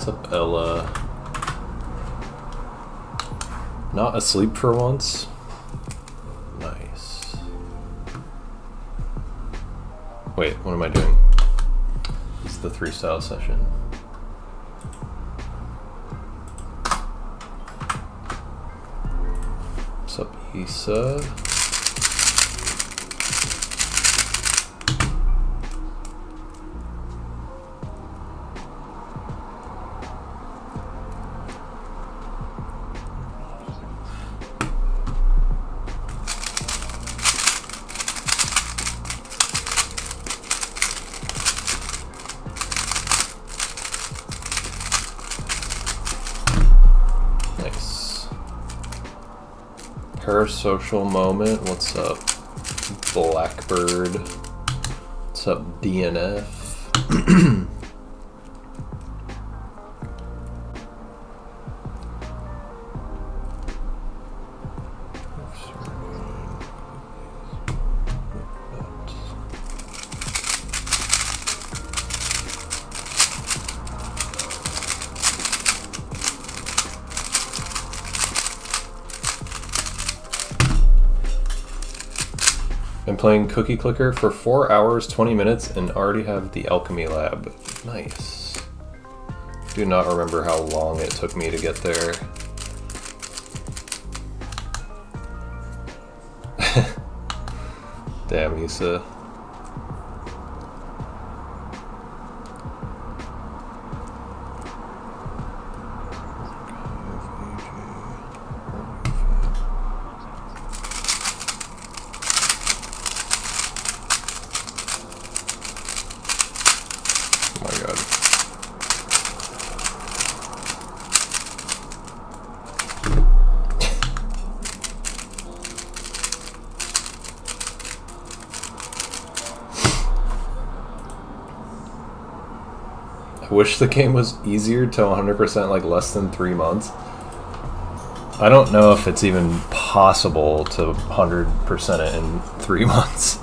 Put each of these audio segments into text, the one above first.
What's up, Ella? Not asleep for once? Nice. Wait, what am I doing? It's the 3-style session. What's up, Issa? Parasocial moment, what's up? Blackbird, what's up, DNF? Been playing Cookie Clicker for 4 hours, 20 minutes, and already have the Alchemy Lab. Nice. Do not remember how long it took me to get there. Damn, Issa. I wish the game was easier to 100% like less than 3 months. I don't know if it's even possible to 100% it in 3 months.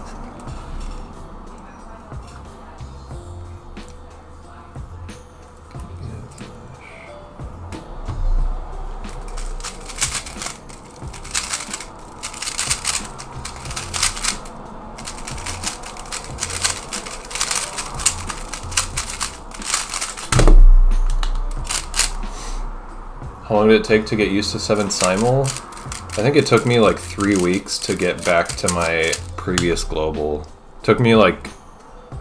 How long did it take to get used to 7 simul? I think it took me like 3 weeks to get back to my previous global. Took me like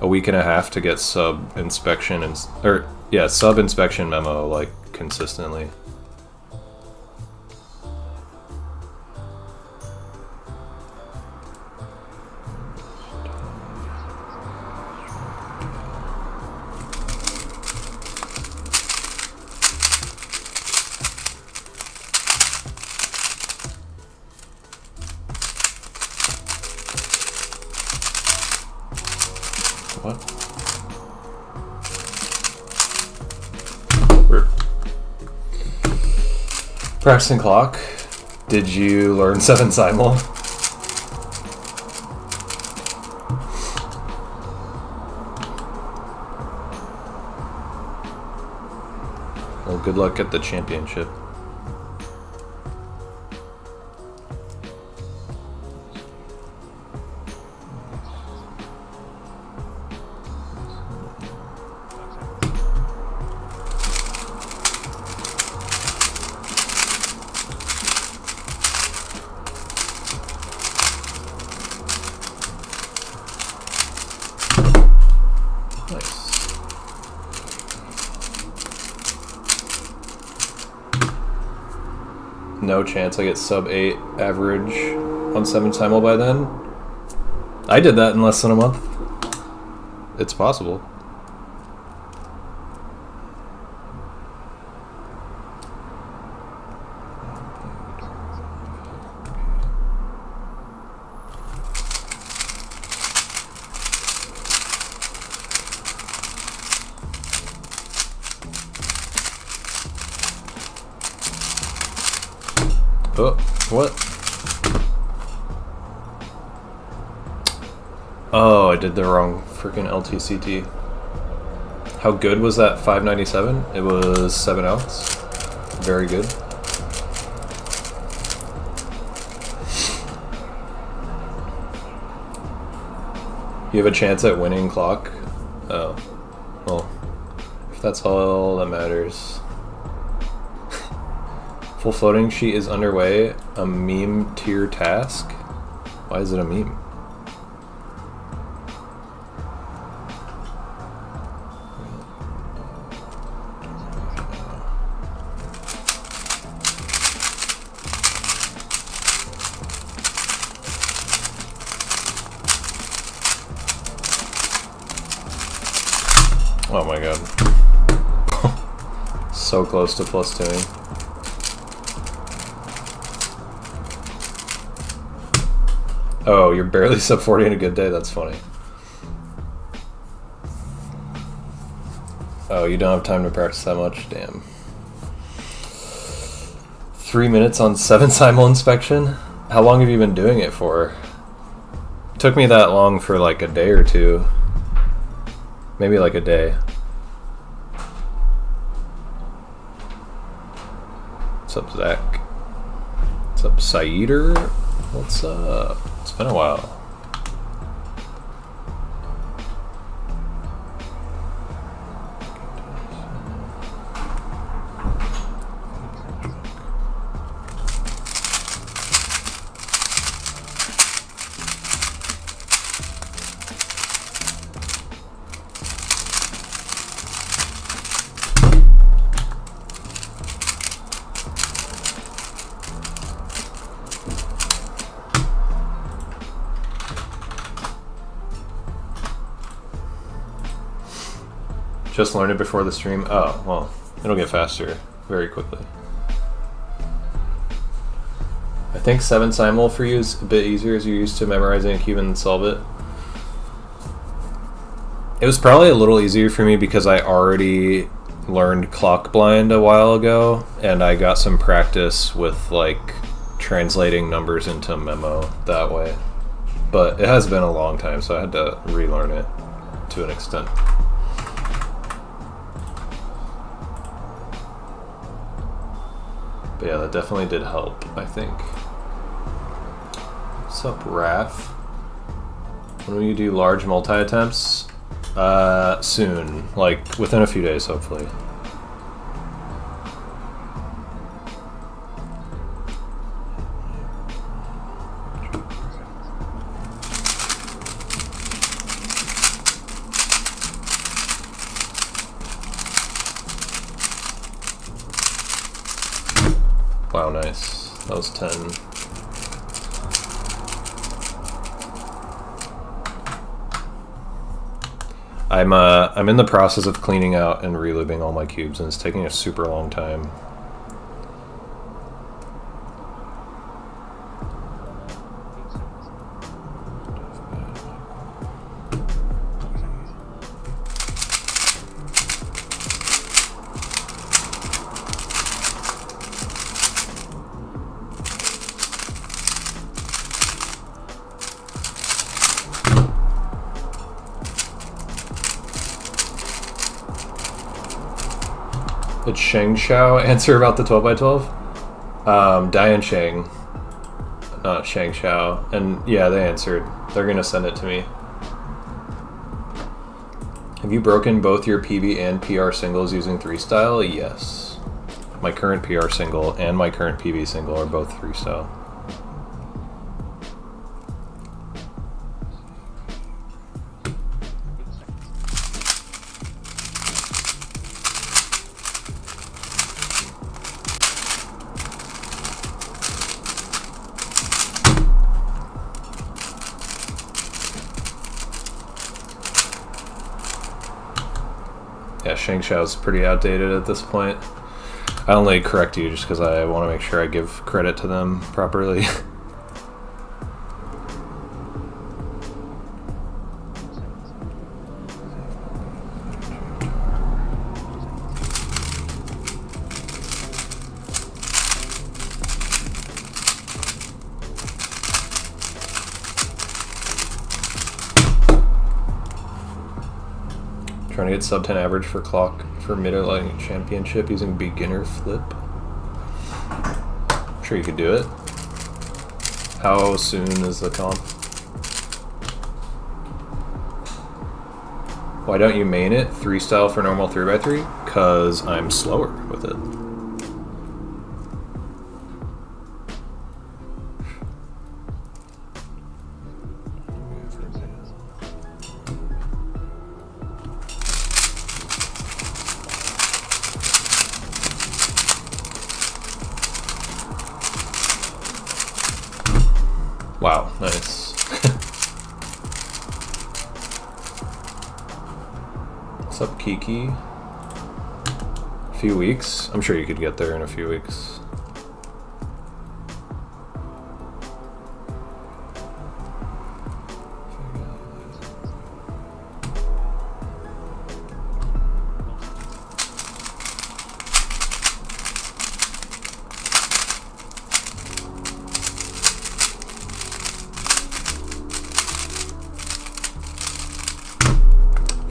a week and a half to get sub inspection memo like consistently. What? We're practicing clock. Did you learn 7 simul? Well, good luck at the championship. No chance I get sub 8 average on 7 simul by then. I did that in less than a month. It's possible. Oh, what? Oh, I did the wrong freaking LTCT. How good was that 597? It was 7 ounce. Very good. You have a chance at winning clock? Oh. Well, if that's all that matters. Full floating sheet is underway. A meme tier task? Why is it a meme? Oh my god. So close to plus 2ing. Oh, you're barely sub 40 in a good day? That's funny. Oh, you don't have time to practice that much? Damn. 3 minutes on 7 simul inspection? How long have you been doing it for? It took me that long for like a day or two. Maybe like a day. What's up, Zach? What's up, Saider? What's up? It's been a while. Just learned it before the stream. Oh, well, it'll get faster very quickly. I think 7 simul for you is a bit easier as you're used to memorizing a cube and solve it. It was probably a little easier for me because I already learned clock blind a while ago, and I got some practice with like translating numbers into Memo that way. But it has been a long time, so I had to relearn it to an extent. But yeah, that definitely did help, I think. What's up, Raph? When will you do large multi-attempts? Soon. Like, within a few days, hopefully. Wow, nice. That was 10. I'm in the process of cleaning out and relubing all my cubes, and it's taking a super long time. Did Sheng Xiao answer about the 12x12? Diane Sheng, not Sheng Xiao. And yeah, they answered. They're gonna send it to me. Have you broken both your PB and PR singles using 3-style? Yes. My current PR single and my current PB single are both 3-style. Yeah, Sheng Xiao's pretty outdated at this point. I only correct you just because I want to make sure I give credit to them properly. Trying Trying to get sub 10 average for clock for mid-Atlantic championship using beginner flip. I'm sure you could do it. How soon is the comp? Why don't you main it 3 style for normal 3x3? Cause I'm slower with it. Wow, nice. What's up, Kiki? A few weeks? I'm sure you could get there in a few weeks.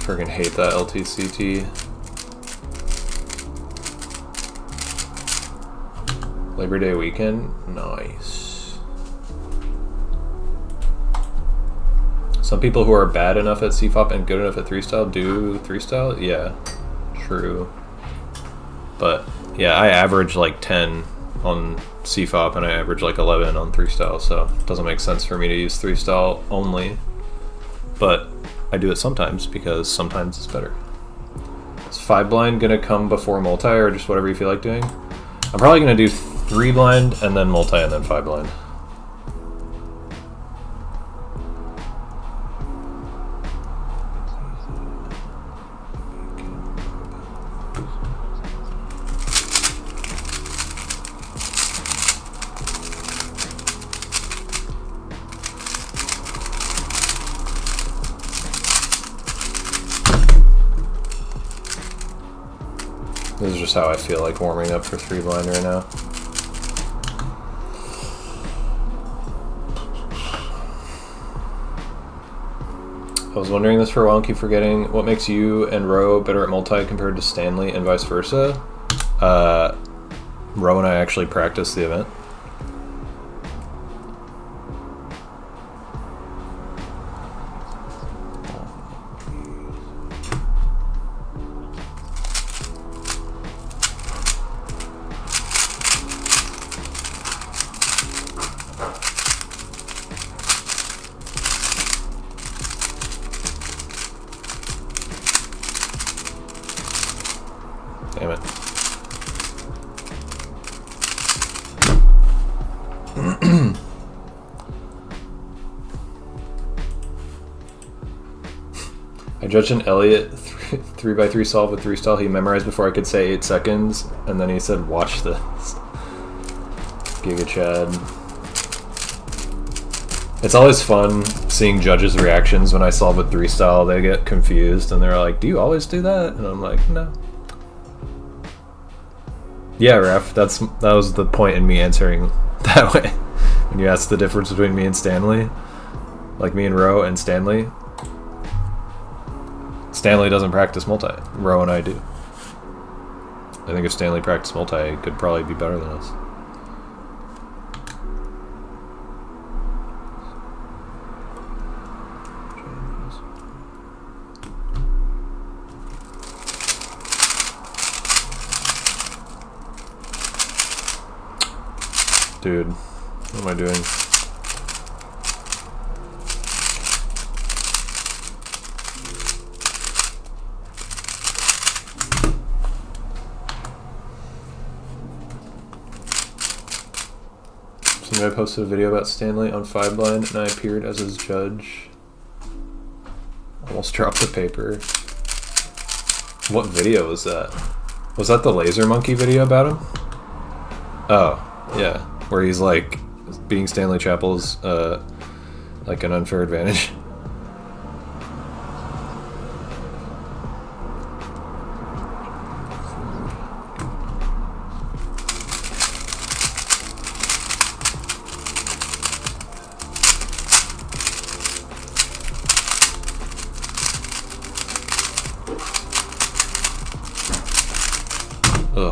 Friggin' hate that LTCT. Labor Day weekend? Nice. Some people who are bad enough at CFOP and good enough at 3-style do 3-style? Yeah, true. But yeah, I average like 10 on CFOP and I average like 11 on 3-style, so it doesn't make sense for me to use 3-style only. But I do it sometimes because sometimes it's better. Is 5 blind gonna come before multi or just whatever you feel like doing? I'm probably gonna do 3 blind and then multi and then 5 blind. This is just how I feel like warming up for 3 blind right now. I was wondering this for a while and keep forgetting. What makes you and Ro better at multi compared to Stanley and vice versa? Ro and I actually practiced the event. Damn it. I judged an Elliot 3x3 solve with 3-style. He memorized before I could say 8 seconds, and then he said, "Watch this." Giga Chad. It's always fun seeing judges' reactions when I solve with 3-style. They get confused and they're like, "Do you always do that?" And I'm like, "No." Yeah, Ref, that was the point in me answering that way. When you asked the difference between me and Stanley, like me and Ro and Stanley. Stanley doesn't practice multi. Ro and I do. I think if Stanley practiced multi, he could probably be better than us. Dude, what am I doing? Some guy posted a video about Stanley on 5 blind and I appeared as his judge. Almost dropped the paper. What video was that? Was that the Laser Monkey video about him? Oh, yeah. Where he's like being Stanley Chapel's like an unfair advantage.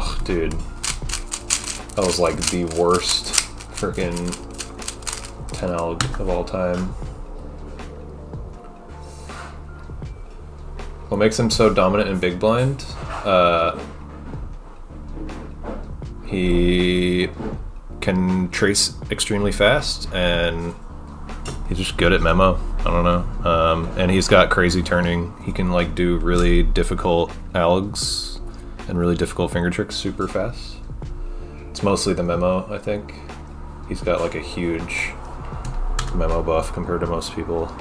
Oh, dude. That was like the worst freaking 10 alg of all time. What makes him so dominant in big blind? He can trace extremely fast, and he's just good at Memo. I don't know. And he's got crazy turning. He can like do really difficult algs and really difficult finger tricks super fast. It's mostly the Memo, I think. He's got like a huge Memo buff compared to most people.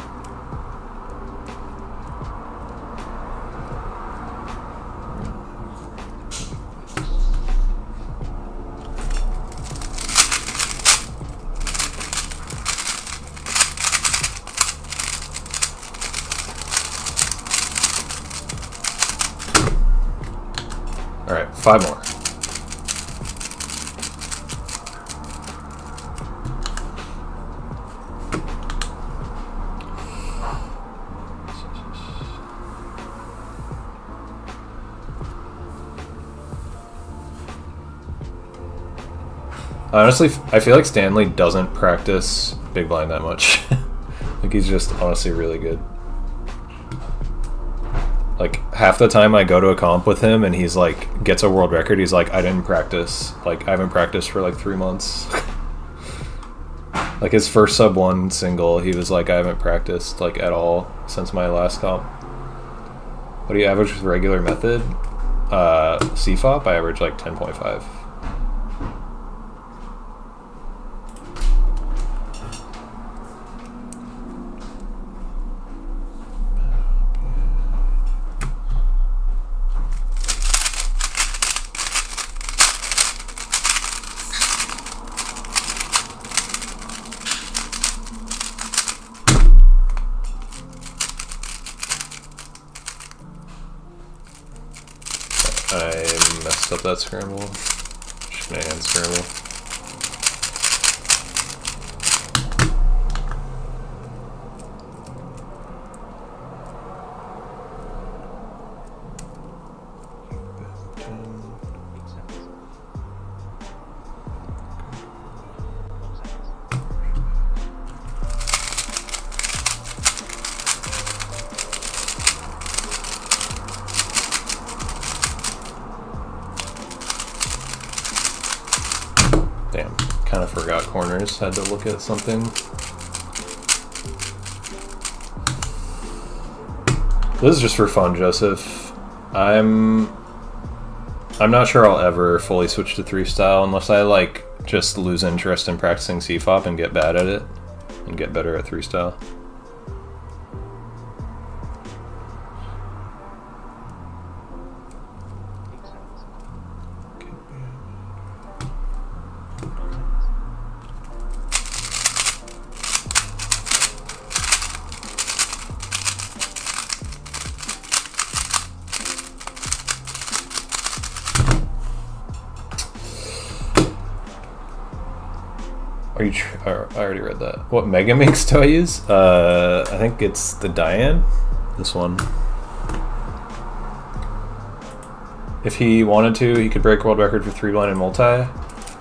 All right, 5 more. Honestly, I feel like Stanley doesn't practice big blind that much. Like he's just honestly really good. Like half the time I go to a comp with him and he's like gets a world record, he's like, I didn't practice. Like I haven't practiced for like 3 months. Like his first sub 1 single, he was like, I haven't practiced like at all since my last comp. What do you average with regular method? CFOP, I average like 10.5. I messed up that scramble. Shenanigans scramble. Damn, kind of forgot corners. Had to look at something. This is just for fun, Joseph. I'm not sure I'll ever fully switch to 3 style unless I like just lose interest in practicing CFOP and get bad at it and get better at 3 style. I already read that. What Mega Minx do I use? I think it's the Diane. This one. If he wanted to, he could break world record for 3 blind and multi.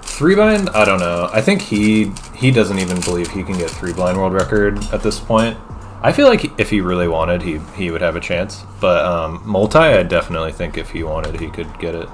3 blind? I don't know. I think he doesn't even believe he can get 3 blind world record at this point. I feel like if he really wanted, he would have a chance. But multi, I definitely think if he wanted, he could get it.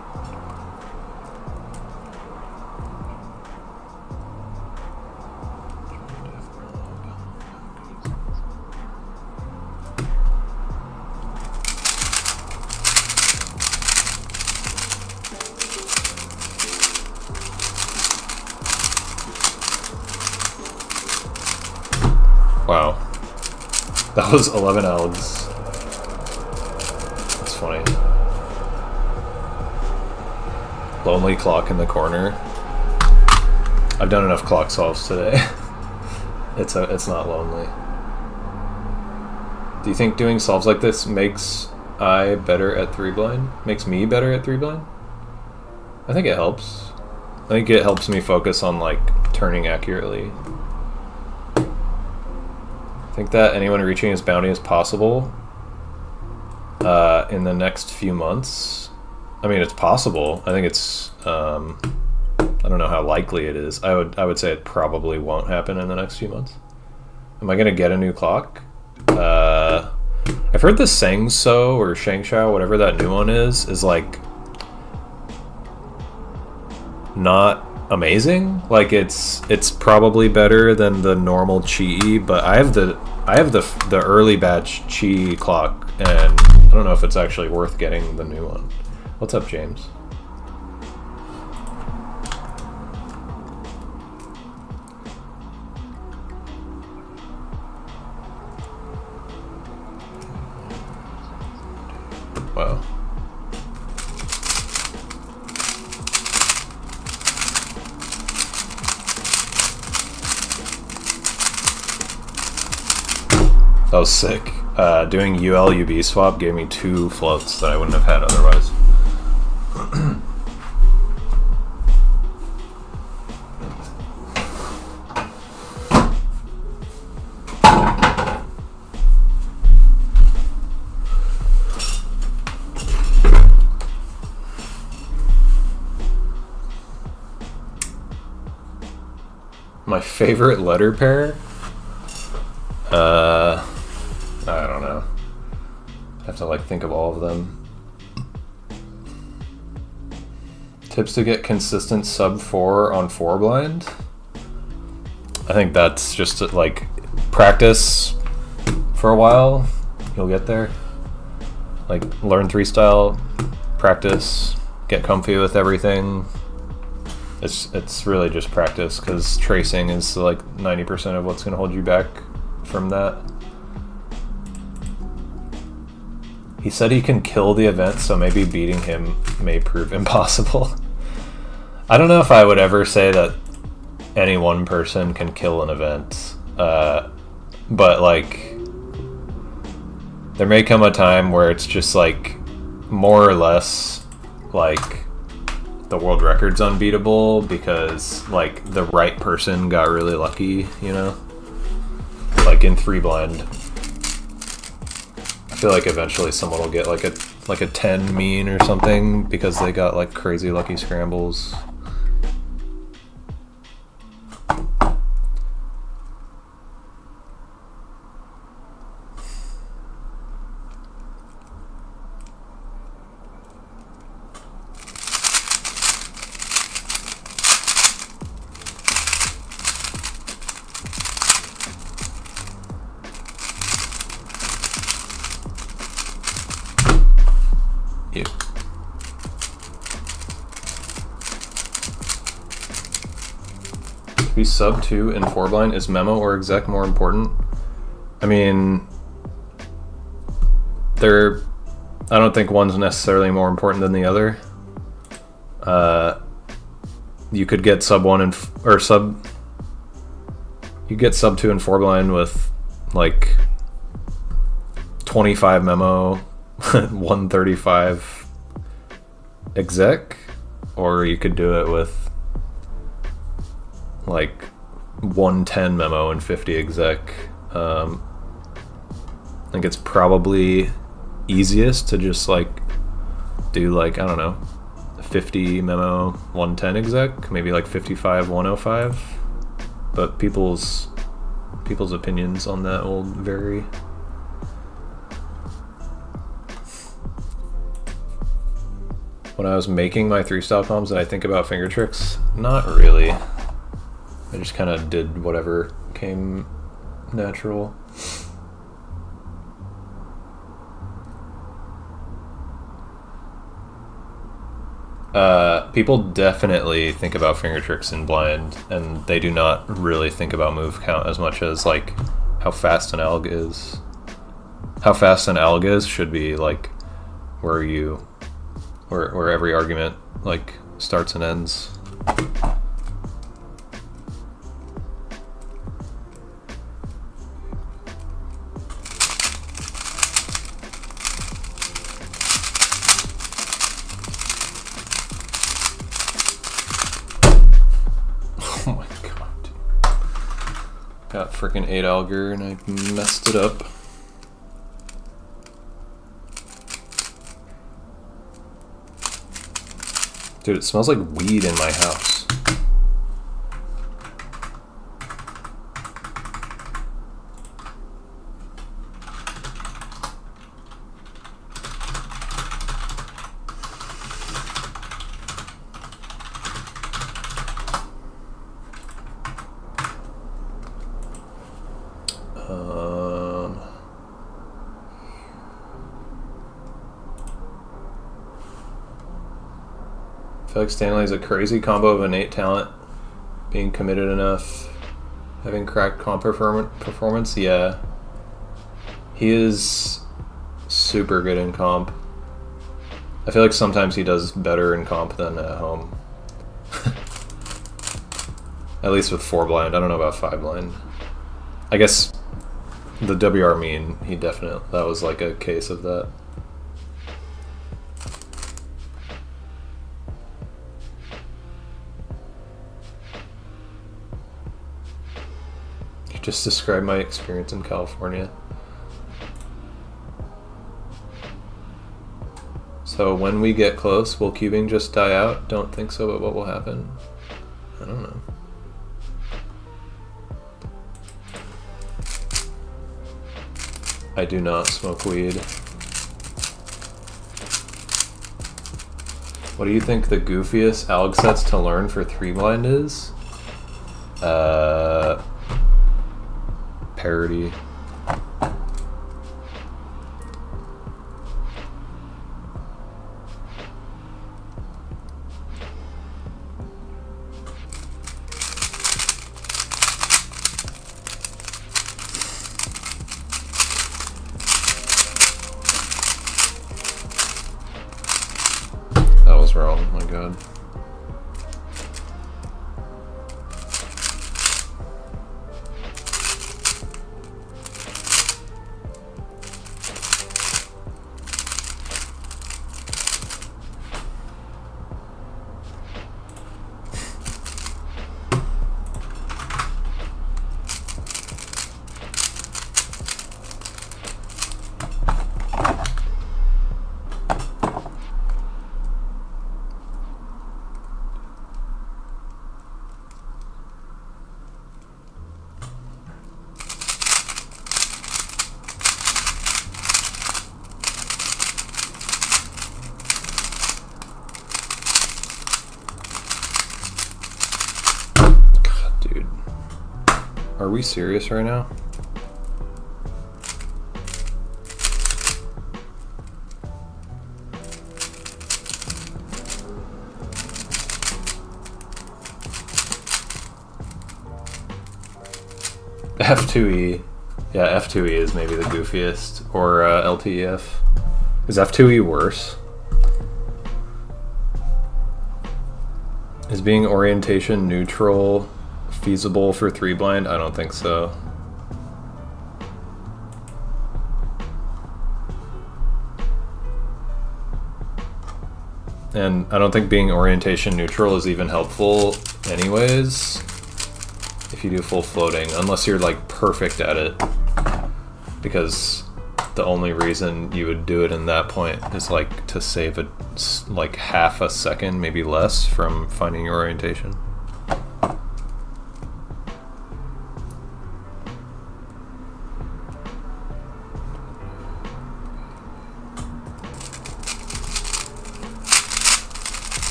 Wow. That was 11 algs. That's funny. Lonely clock in the corner. I've done enough clock solves today. It's not lonely. Do you think doing solves like this makes I better at 3 blind? Makes me better at 3 blind? I think it helps. I think it helps me focus on like turning accurately. I think that anyone reaching as bounty as possible in the next few months I mean, it's possible. I think it's, I don't know how likely it is. I would say it probably won't happen in the next few months. Am I going to get a new clock? I've heard the Shangshou or Shangshou, whatever that new one is like not amazing. Like it's probably better than the normal Qi, but I have the early batch Qi clock, and I don't know if it's actually worth getting the new one. What's up, James? Wow. That was sick. Doing UL-UB swap gave me 2 floats that I wouldn't have had otherwise. My favorite letter pair? I don't know. I have to like think of all of them. Tips to get consistent sub 4 on 4 blind? I think that's just like practice for a while. You'll get there. Like learn 3 style, practice, get comfy with everything. It's really just practice, because tracing is like 90% of what's going to hold you back from that. He said he can kill the event, so maybe beating him may prove impossible. I don't know if I would ever say that any one person can kill an event, but like there may come a time where it's just like more or less like the world record's unbeatable because like the right person got really lucky, you know? Like in 3 blind. I feel like eventually someone will get like a 10 mean or something because they got like crazy lucky scrambles. Be sub 2 in 4 blind. Is Memo or exec more important? I mean, I don't think one's necessarily more important than the other. You could get sub 1 you get sub 2 in 4 blind with like 25 Memo, 135 exec, or you could do it with like 110 Memo and 50 exec. I think it's probably easiest to just like do like, I don't know, 50 Memo, 110 exec, maybe like 55, 105. But people's opinions on that will vary. When I was making my 3-style comms, did I think about finger tricks? Not really. I just kind of did whatever came natural. People definitely think about finger tricks in blind, and they do not really think about move count as much as like how fast an alg is. How fast an alg is should be like where every argument like starts and ends. Oh my god, dude. Got freaking 8 Alger and I messed it up. Dude, it smells like weed in my house. I feel like Stanley is a crazy combo of innate talent, being committed enough, having cracked comp performance. Yeah, he is super good in comp. I feel like sometimes he does better in comp than at home. At least with 4 blind. I don't know about 5 blind. I guess the WR mean, he definitely, that was like a case of that. You just described my experience in California. So when we get close, will cubing just die out? Don't think so, but what will happen? I don't know. I do not smoke weed. What do you think the goofiest alg sets to learn for 3 blind is? Parody. Wrong, oh my god. Are we serious right now? F2E. Yeah, F2E is maybe the goofiest. Or LTEF. Is F2E worse? Is being orientation neutral feasible for 3 blind? I don't think so. And I don't think being orientation neutral is even helpful anyways if you do full floating, unless you're like perfect at it, because the only reason you would do it in that point is like to save a like half a second, maybe less, from finding your orientation.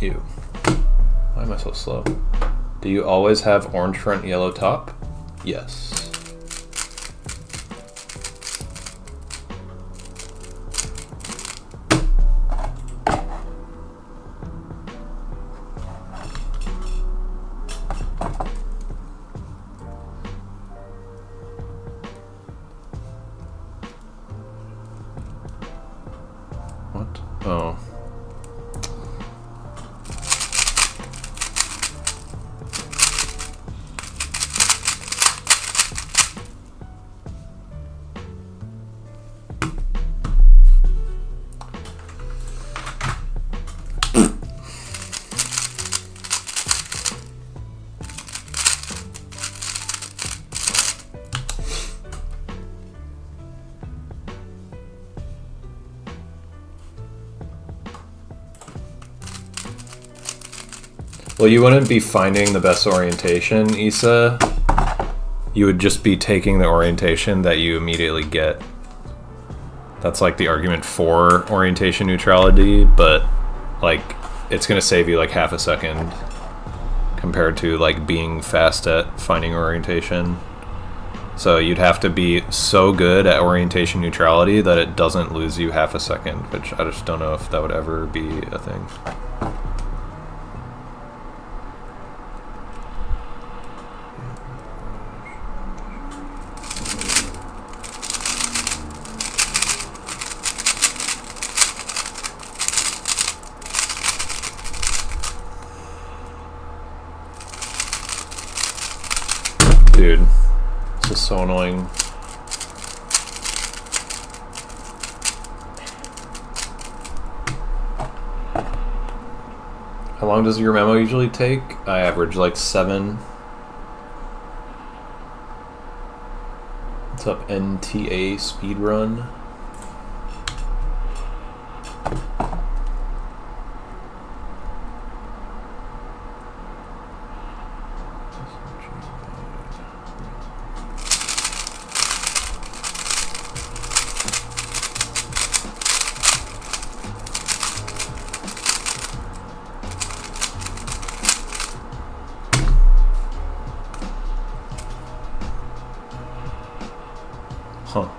Ew. Why am I so slow? Do you always have orange front, yellow top? Yes. What? Oh. Well, you wouldn't be finding the best orientation, Issa. You would just be taking the orientation that you immediately get. That's like the argument for orientation neutrality, but like it's gonna save you like half a second compared to like being fast at finding orientation. So you'd have to be so good at orientation neutrality that it doesn't lose you half a second, which I just don't know if that would ever be a thing. Dude, this is so annoying. How long does your memo usually take? I average like 7. What's up, NTA speedrun? Huh.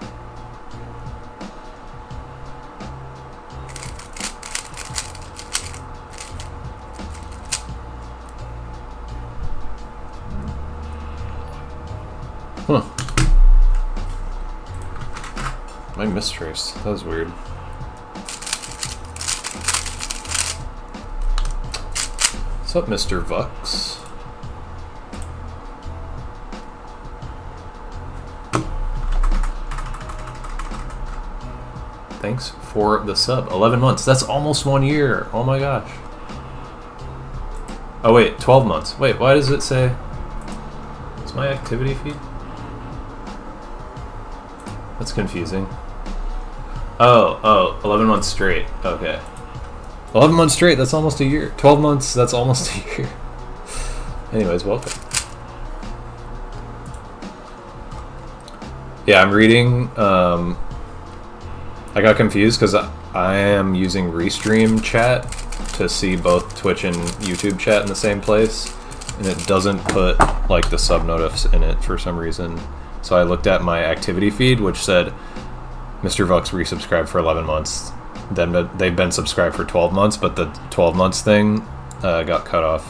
Huh. My mistrace. That was weird. What's up, Mr. Vux? Thanks for the sub. 11 months. That's almost 1 year. Oh my gosh. Oh wait, 12 months. Wait, why does it say... It's my activity feed? That's confusing. Oh, 11 months straight. Okay. 11 months straight, that's almost a year. 12 months, that's almost a year. Anyways, welcome. Yeah, I'm reading... I got confused because I am using Restream chat to see both Twitch and YouTube chat in the same place, and it doesn't put like the sub notifs in it for some reason. So I looked at my activity feed, which said Mr. Vux resubscribed for 11 months. Then they've been subscribed for 12 months, but the 12 months thing got cut off.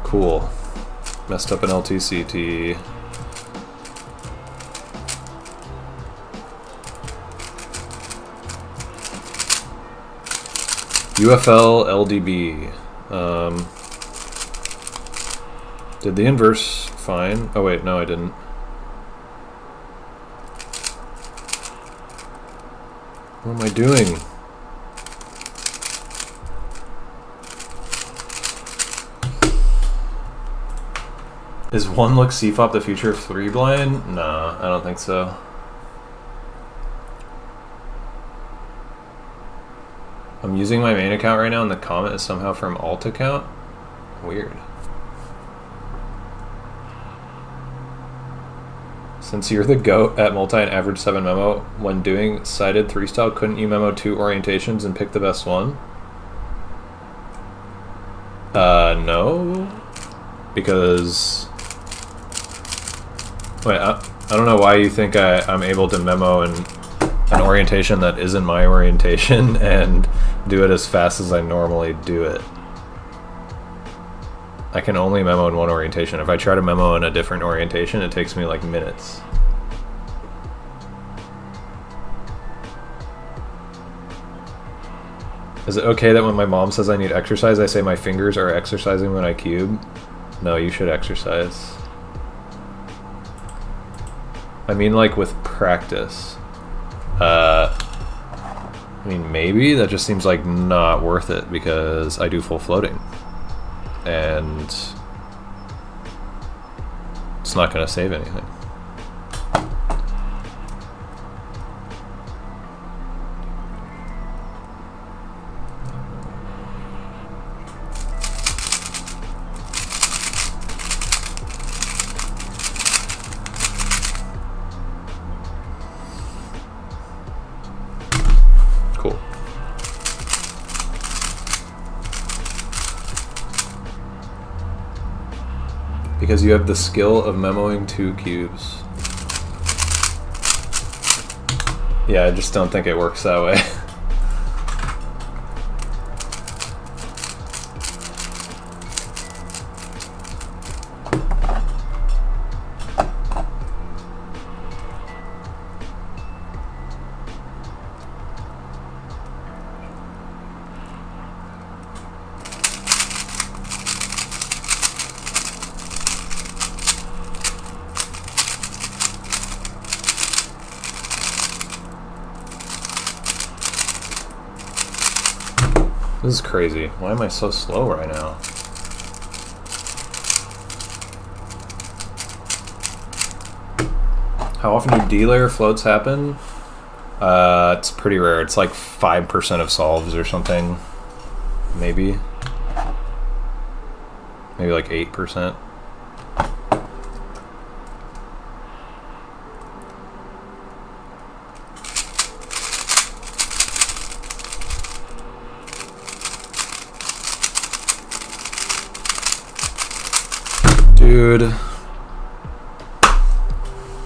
Cool. Messed up an LTCT. UFL LDB. Did the inverse fine? Oh wait, no I didn't. What am I doing? Is one look CFOP the future of 3 blind? No, I don't think so. I'm using my main account right now and the comment is somehow from alt account? Weird. Since you're the GOAT at multi and average 7 memo, when doing cited 3 style, couldn't you memo 2 orientations and pick the best one? No. Because... Wait, I don't know why you think I'm able to memo an orientation that isn't my orientation and do it as fast as I normally do it. I can only memo in one orientation. If I try to memo in a different orientation, it takes me like minutes. Is it okay that when my mom says I need exercise, I say my fingers are exercising when I cube? No, you should exercise. I mean, like with practice. I mean, maybe that just seems like not worth it because I do full floating, and it's not going to save anything. Cool. Because you have the skill of memoing 2 cubes. Yeah, I just don't think it works that way. This is crazy. Why am I so slow right now? How often do D-layer floats happen? It's pretty rare. It's like 5% of solves or something. Maybe. Maybe like 8%. Dude,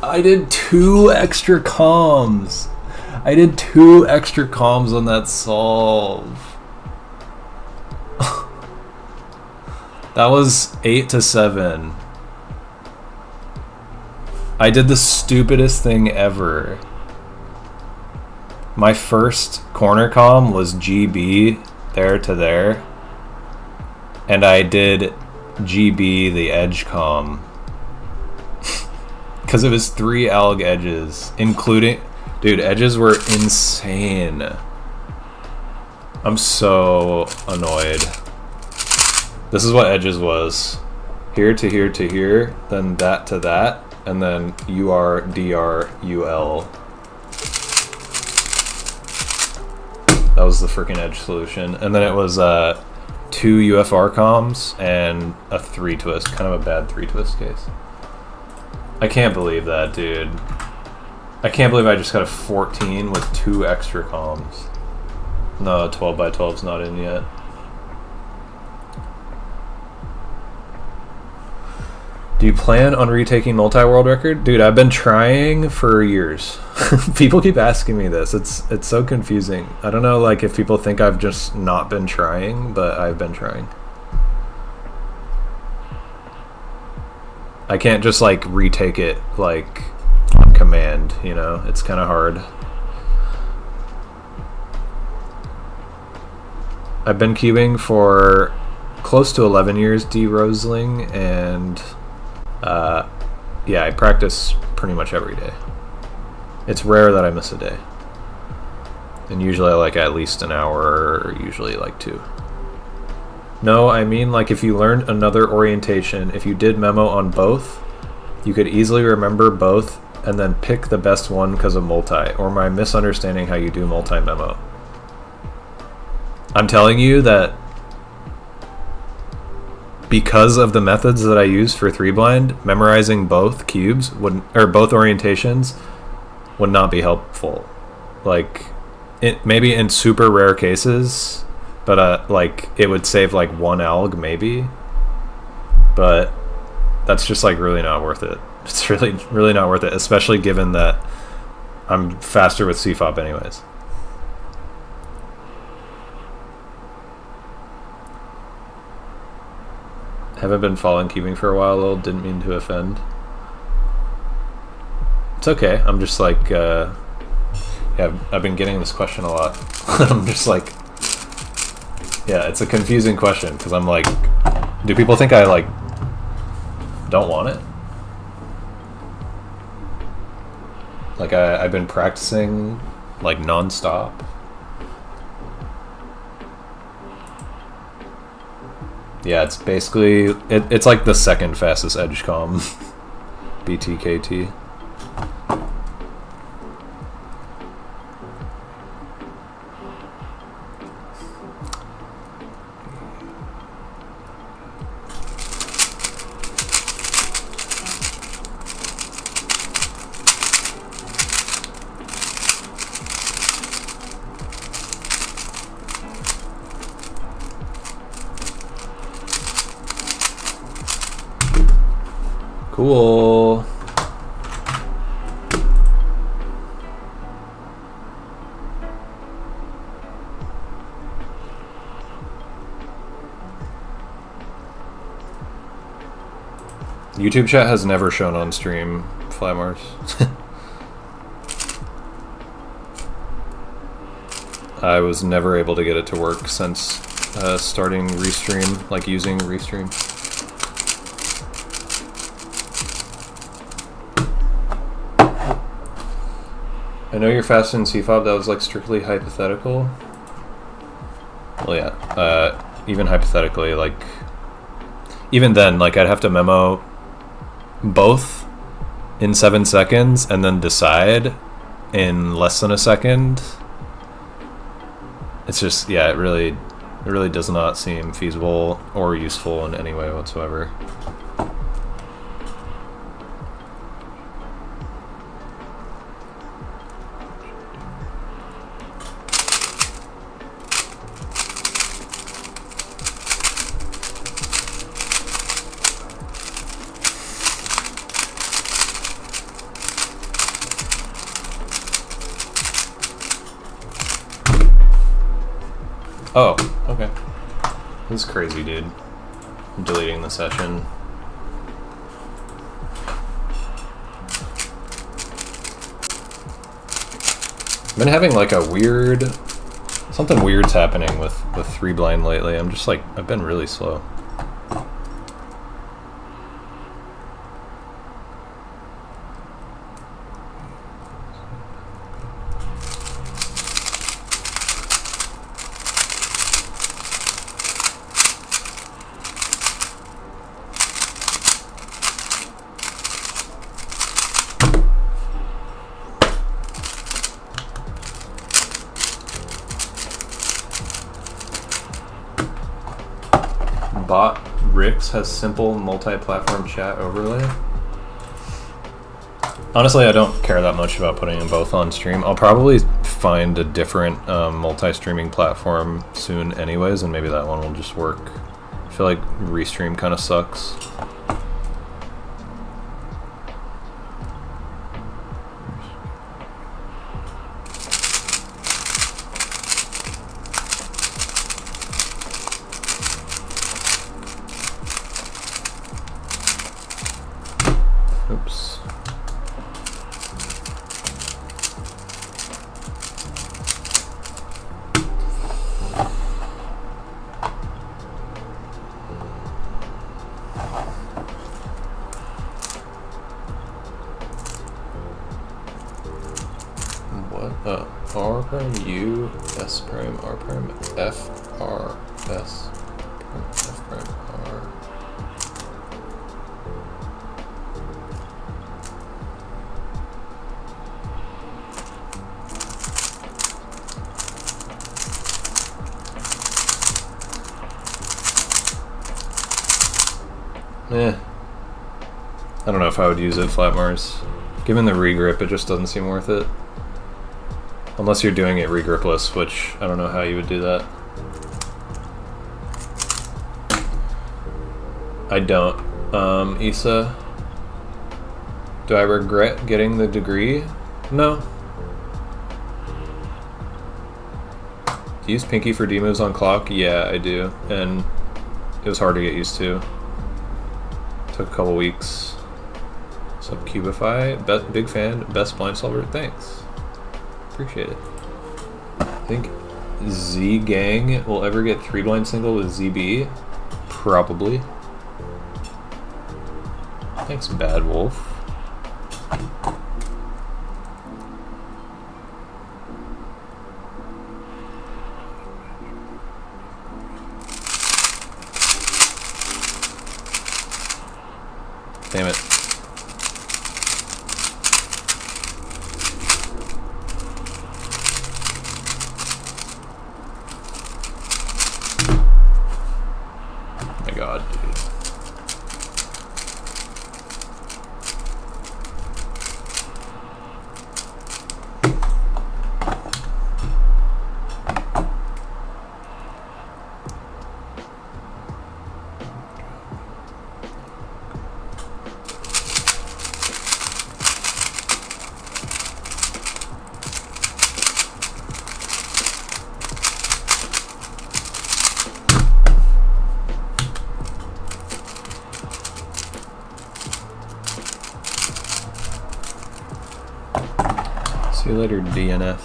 I did 2 extra comms. I did 2 extra comms on that solve. That was 8 to 7. I did the stupidest thing ever. My first corner comm was GB there to there, and I did GB the edge comm because it was 3 alg edges, including, dude, edges were insane. I'm so annoyed. This is what edges was: here to here to here, then that to that, and then UR DR UL. That was the freaking edge solution, and then it was 2 UFR comms and a 3 twist, kind of a bad 3 twist case. I can't believe that, dude. I can't believe I just got a 14 with 2 extra comms. No, 12 by 12's not in yet. Do you plan on retaking multi-world record? Dude, I've been trying for years. People keep asking me this. It's so confusing. I don't know, like, if people think I've just not been trying, but I've been trying. I can't just, like, retake it, like, on command, you know? It's kind of hard. I've been cubing for close to 11 years, D-Rosling, and yeah, I practice pretty much every day. It's rare that I miss a day. And usually I like at least an hour, or usually like 2. No, I mean, like, if you learned another orientation, if you did memo on both, you could easily remember both and then pick the best one because of multi, or am I misunderstanding how you do multi-memo? I'm telling you that because of the methods that I use for 3-blind, memorizing both cubes would, or both orientations, would not be helpful. Like, it maybe in super rare cases, but like, it would save like 1 alg maybe, but that's just like really not worth it. It's really not worth it, especially given that I'm faster with CFOP anyways. Haven't been following cubing for a while, Lil. Didn't mean to offend. It's okay. I'm just like, yeah, I've been getting this question a lot. I'm just like, yeah, it's a confusing question because I'm like, do people think I like don't want it? Like I've been practicing like non-stop. Yeah, it's basically it's like the second fastest edge comm. BTKT. Cool. YouTube chat has never shown on stream, Flatmars. I was never able to get it to work since starting Restream, like using Restream. I know you're fast in CFOP, that was like strictly hypothetical. Well, yeah, even hypothetically, like, even then, like, I'd have to memo both in 7 seconds and then decide in less than a second. It's just, yeah, it really does not seem feasible or useful in any way whatsoever. Oh, okay. This is crazy, dude. I'm deleting the session. I've been having like a weird... Something weird's happening with 3blind lately. I'm just like, I've been really slow. Bot Rix has simple multi-platform chat overlay. Honestly, I don't care that much about putting them both on stream. I'll probably find a different multi-streaming platform soon anyways, and maybe that one will just work. I feel like Restream kind of sucks. Oops. What? R prime U S prime R prime F R S prime F prime R. I don't know if I would use it, Flatmars. Given the regrip, it just doesn't seem worth it. Unless you're doing it regripless, which I don't know how you would do that. I don't. Issa, do I regret getting the degree? No. Do you use Pinky for D moves on clock? Yeah, I do. And it was hard to get used to. Took a couple weeks. What's up, Cubify? Big fan. Best blind solver. Thanks. Appreciate it. I think Z Gang will ever get 3blind single with ZB. Probably. Thanks, Bad Wolf. Damn it. Oh my god, dude. See you later, DNF.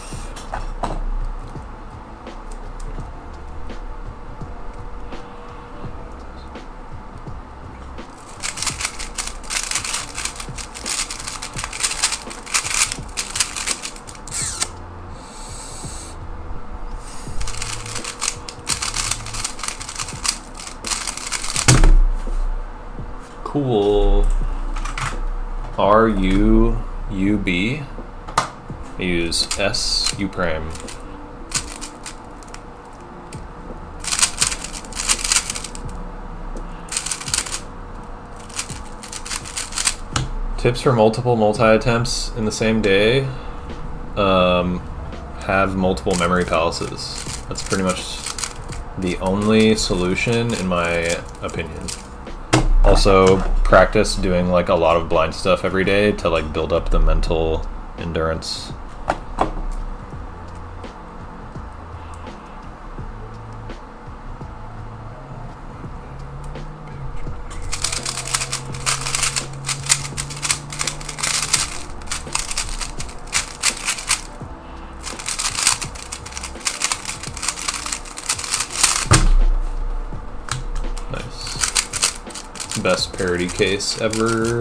Cool. RUUB. I use SU prime. Tips for multiple multi-attempts in the same day. Have multiple memory palaces. That's pretty much the only solution in my opinion. Also, practice doing like a lot of blind stuff every day to like build up the mental endurance. Best parody case ever.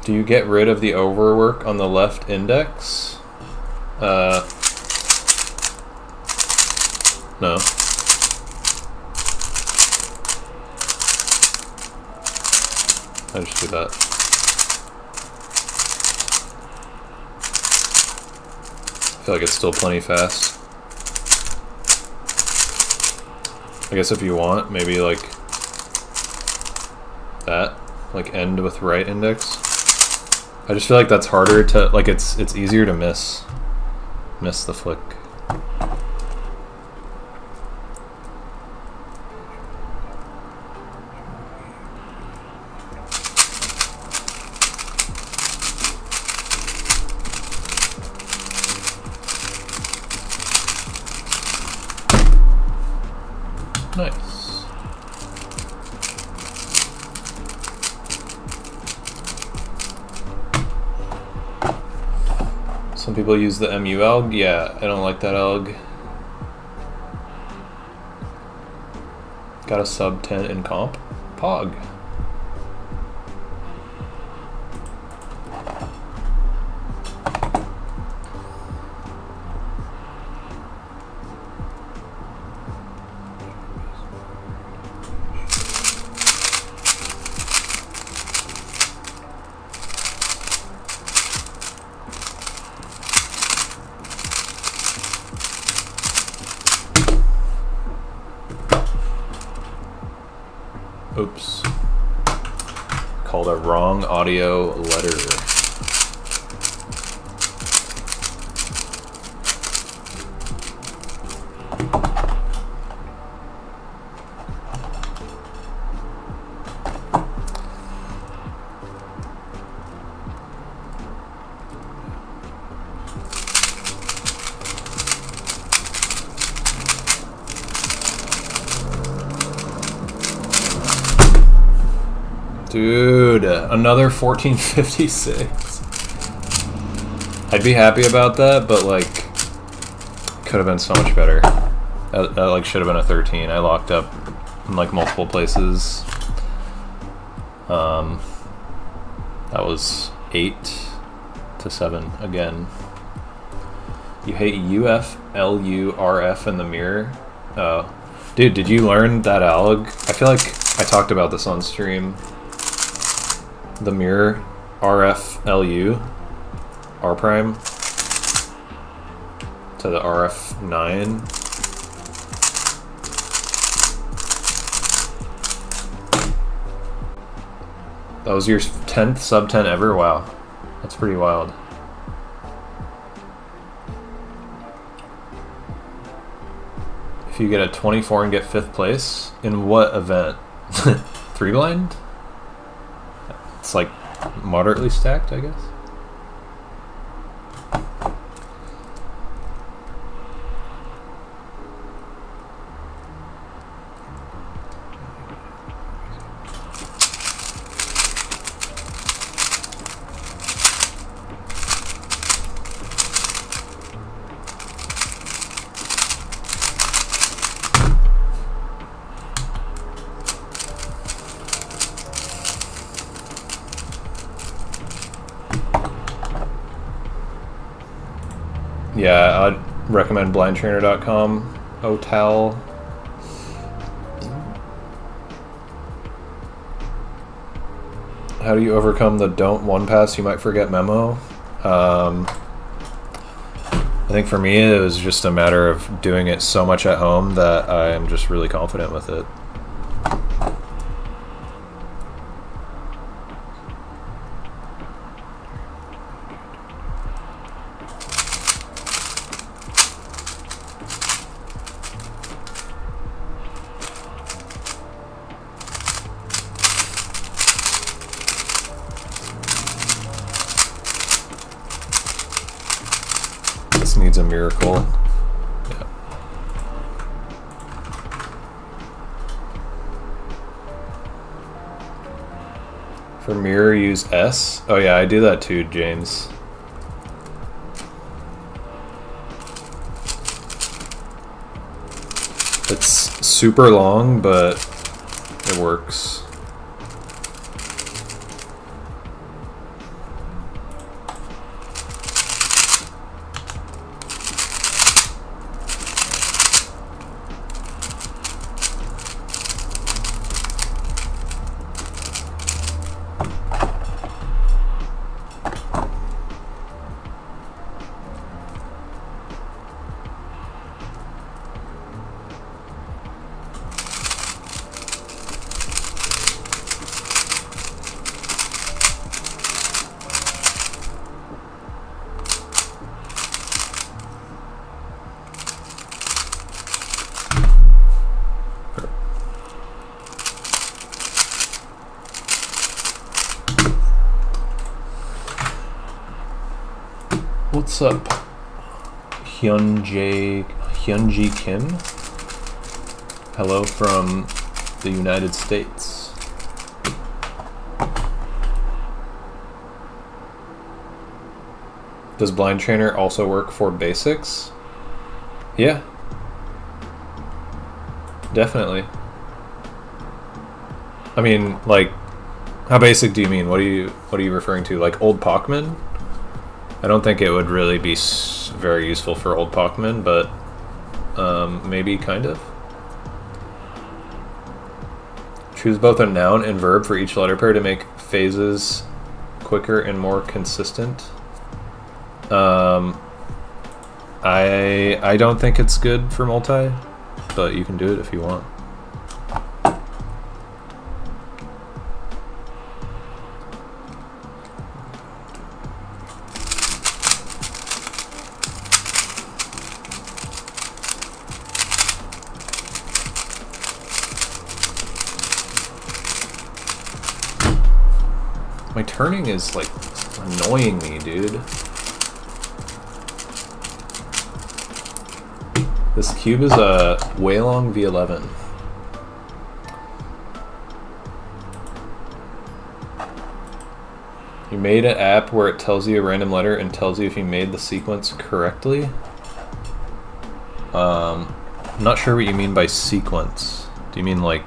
Do you get rid of the overwork on the left index? No. I just do that. I feel like it's still plenty fast. I guess if you want, maybe like that, like end with right index. I just feel like that's harder to, like it's easier to miss the flick. Nice. Some people use the MU alg. Yeah, I don't like that alg. Got a sub 10 in comp. Pog. Oops. Called a wrong audio letter. Dude, another 1456. I'd be happy about that, but like, could have been so much better. That like should have been a 13. I locked up in like multiple places. That was 8 to 7 again. You hate UF, LU, RF in the mirror? Oh. Dude, did you learn that alg? I feel like I talked about this on stream. The mirror, RF, LU, R prime, to the RF9. That was your 10th sub 10 ever? Wow. That's pretty wild. If you get a 24 and get 5th place, in what event? 3 blind? It's like moderately stacked, I guess. Yeah, I'd recommend blindtrainer.com, OTAL. How do you overcome the don't one pass, you might forget memo? I think for me it was just a matter of doing it so much at home that I am just really confident with it. Needs a miracle. Yeah. For mirror, use S. Oh yeah, I do that too, James. It's super long, but it works. What's up, Hyunji Kim? Hello from the United States. Does Blind Trainer also work for basics? Yeah. Definitely. I mean, like, how basic do you mean? What are you referring to? Like old Pacman? I don't think it would really be very useful for old Pacman, but maybe kind of. Choose both a noun and verb for each letter pair to make phases quicker and more consistent. I don't think it's good for multi, but you can do it if you want. My turning is like annoying me, dude. This cube is a Waylong V11. You made an app where it tells you a random letter and tells you if you made the sequence correctly. I'm not sure what you mean by sequence. Do you mean like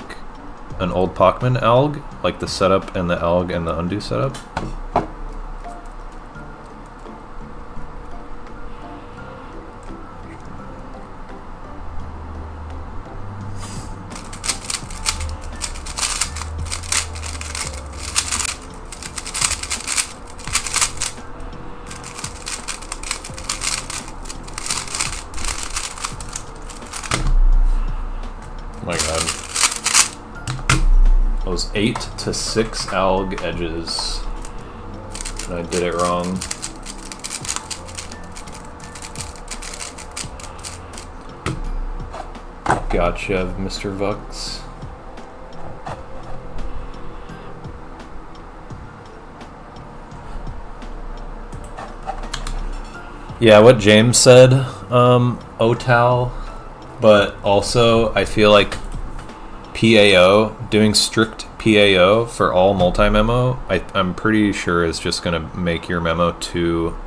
an old Pacman alg? Like the setup and the alg and the undo setup? 8 to 6 alg edges. And I did it wrong. Gotcha, Mr. Vux. Yeah, what James said, OTAL, but also I feel like PAO, doing strict PAO for all multi-memo, I'm pretty sure is just going to make your memo too,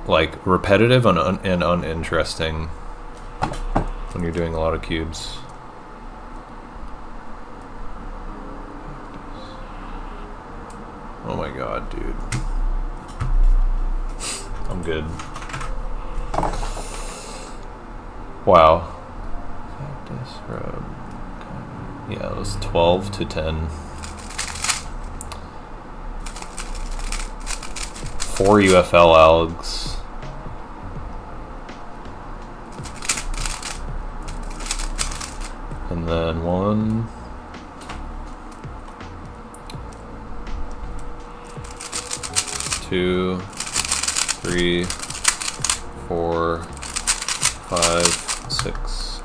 like, repetitive and uninteresting when you're doing a lot of cubes. Oh my god, dude. I'm good. Wow. Practice rub. Yeah, it was 12 to 10. 4 UFL algs. And then 1. 2, 3, 4, 5, 6.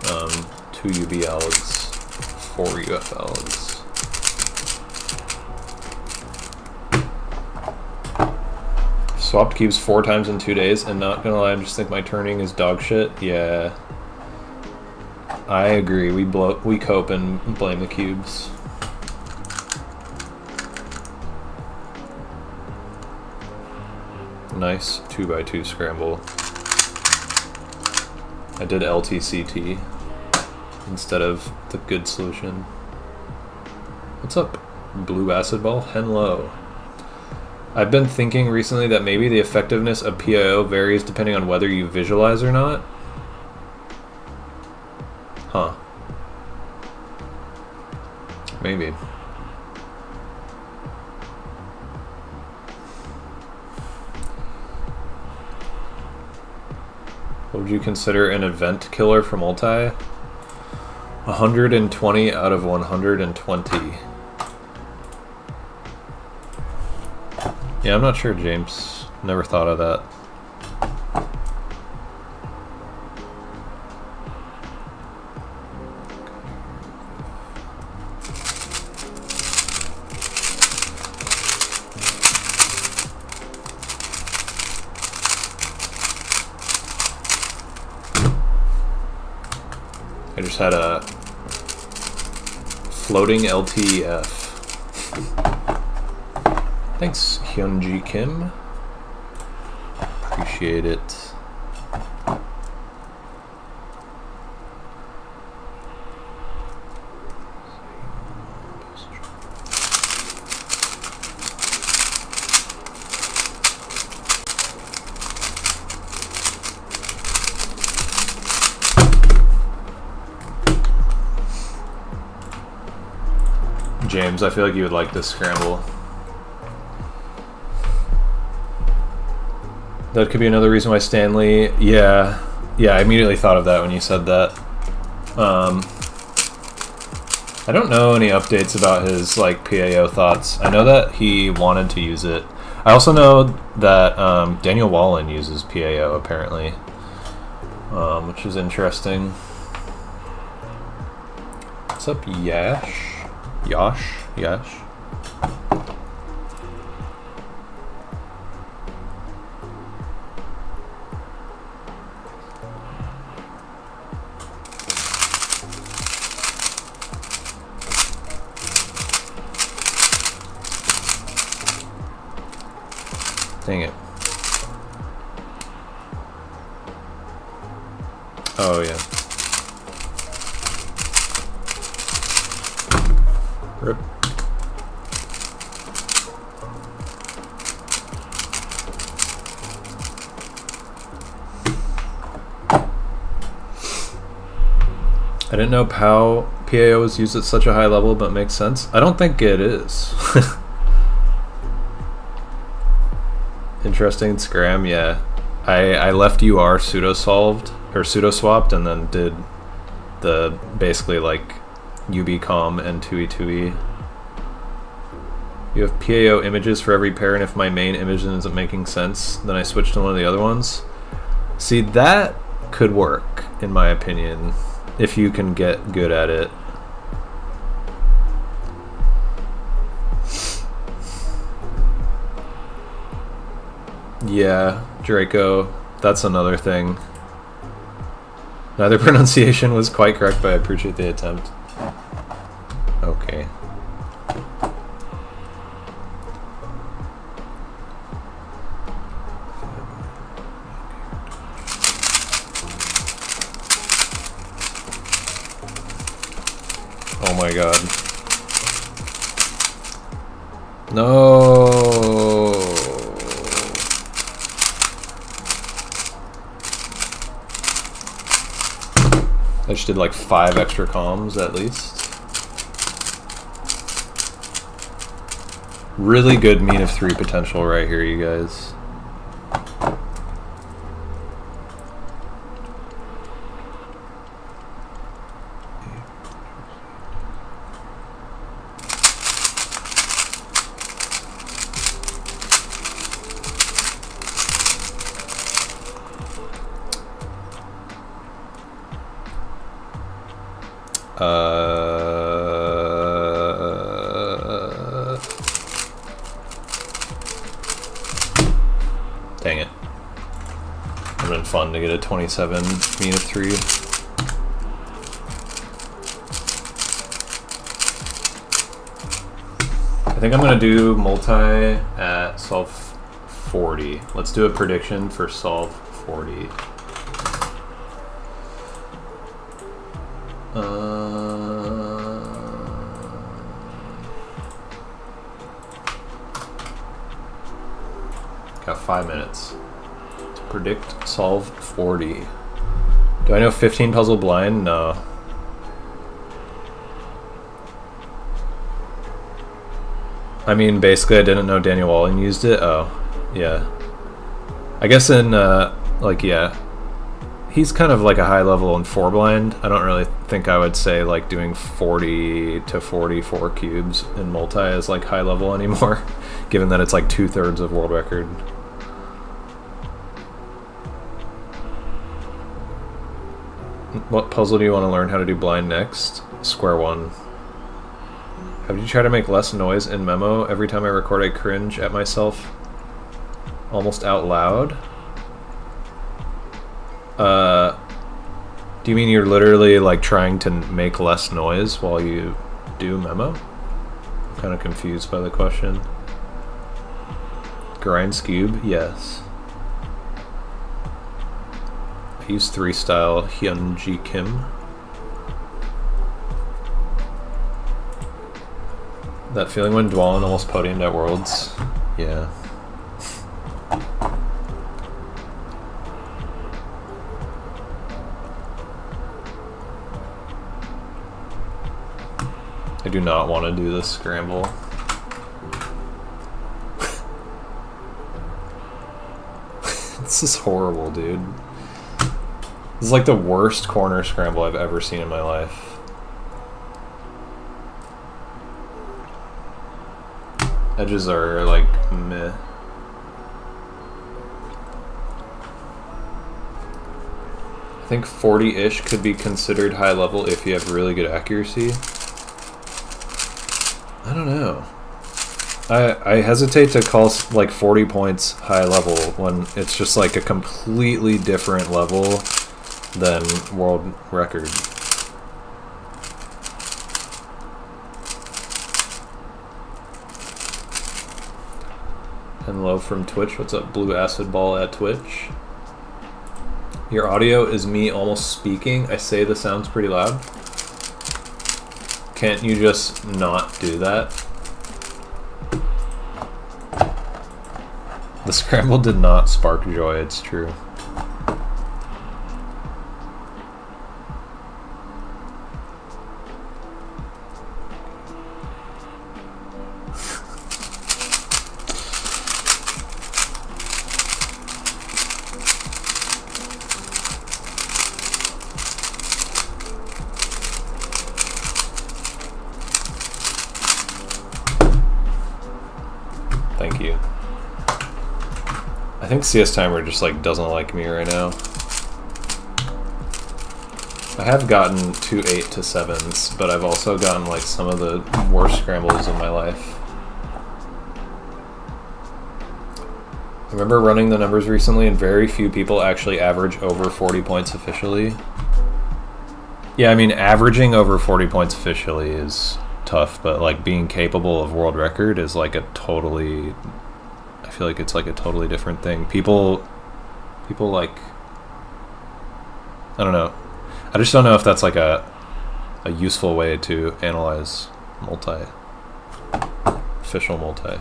2 UB algs, 4 UF algs. Swapped cubes 4 times in 2 days, and not gonna lie, I just think my turning is dog shit. Yeah, I agree. We cope and blame the cubes. Nice 2x2 scramble. I did LTCT instead of the good solution. What's up, Blue Acid Ball? Hello. I've been thinking recently that maybe the effectiveness of PAO varies depending on whether you visualize or not. Huh. Maybe. What would you consider an event killer for multi? 120 out of 120. Yeah, I'm not sure, James. Never thought of that. I just had a floating LTF. Thanks, Hyunji Kim. Appreciate it. James, I feel like you would like this scramble. That could be another reason why Stanley... Yeah, I immediately thought of that when you said that. I don't know any updates about his like PAO thoughts. I know that he wanted to use it. I also know that Daniel Wallen uses PAO apparently, which is interesting. What's up, Yash? Yash? Dang it. Oh, yeah. Rip. I didn't know PAO was used at such a high level, but makes sense. I don't think it is. Interesting scram, yeah. I left UR pseudo-solved, or pseudo-swapped, and then did the basically like UB com and 2e2e You have PAO images for every pair, and if my main image isn't making sense, then I switch to one of the other ones. See, that could work, in my opinion, if you can get good at it. Yeah, Draco, that's another thing. Neither pronunciation was quite correct, but I appreciate the attempt. Okay. Oh my god. No. I just did like 5 extra comms at least. Really good mean of 3 potential right here, you guys. Dang it. It would have been fun to get a 27 mean of 3. I think I'm going to do multi at solve 40. Let's do a prediction for solve 40. Got 5 minutes to predict solve 40. Do I know 15 puzzle blind? No. I mean, basically I didn't know Daniel Walling used it. Oh, yeah. I guess in, like, yeah. He's kind of like a high level in 4 blind. I don't really think I would say like doing 40 to 44 cubes in multi is like high level anymore, given that it's like 2/3 of world record. What puzzle do you want to learn how to do blind next? Square one. Have you tried to make less noise in Memo? Every time I record, I cringe at myself almost out loud. Do you mean you're literally like trying to make less noise while you do Memo? I'm kind of confused by the question. Grinds cube? Yes. I use 3 style Hyunji Kim. That feeling when Dwalin almost podiumed at Worlds? Yeah. I do not want to do this scramble. This is horrible, dude. This is like the worst corner scramble I've ever seen in my life. Edges are like meh. I think 40-ish could be considered high level if you have really good accuracy. I don't know. I hesitate to call like 40 points high level when it's just like a completely different level than world record. And low from Twitch. What's up, Blue Acid Ball at Twitch? Your audio is me almost speaking. I say the sounds pretty loud. Can't you just not do that? The scramble did not spark joy, it's true. Thank you. I think CS Timer just like doesn't like me right now. I have gotten 2 8 to 7s, but I've also gotten like some of the worst scrambles of my life. I remember running the numbers recently, and very few people actually average over 40 points officially. Yeah, I mean, averaging over 40 points officially is tough, but like being capable of world record is like a totally, I feel like it's like a totally different thing. People like, I don't know. I just don't know if that's like a useful way to analyze official multi.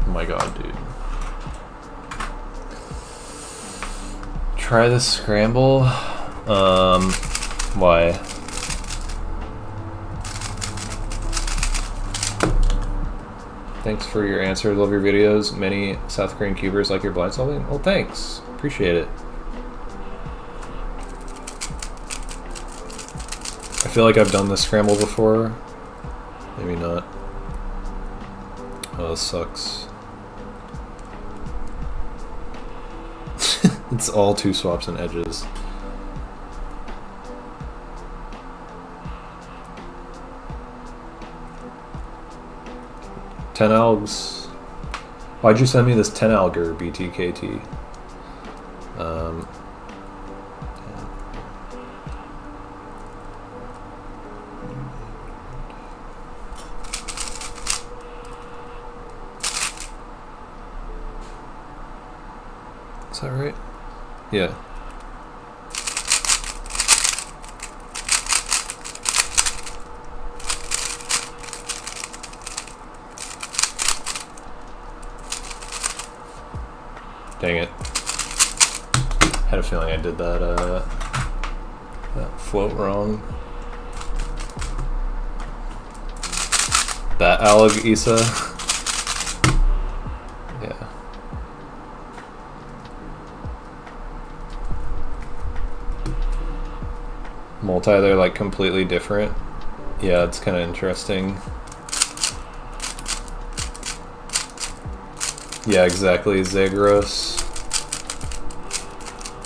Oh my god, dude. Try the scramble. Why? Thanks for your answer. Love your videos. Many South Korean cubers like your blind solving. Well, thanks. Appreciate it. I feel like I've done this scramble before. Maybe not. Oh, this sucks. It's all 2 swaps and edges. Ten algs. Why'd you send me this 10 alger BTKT? Yeah. Is that right? Yeah. Dang it. Had a feeling I did that float wrong. That alg Isa. Yeah. Multi, they're like completely different. Yeah, it's kind of interesting. Yeah, exactly, Zagros.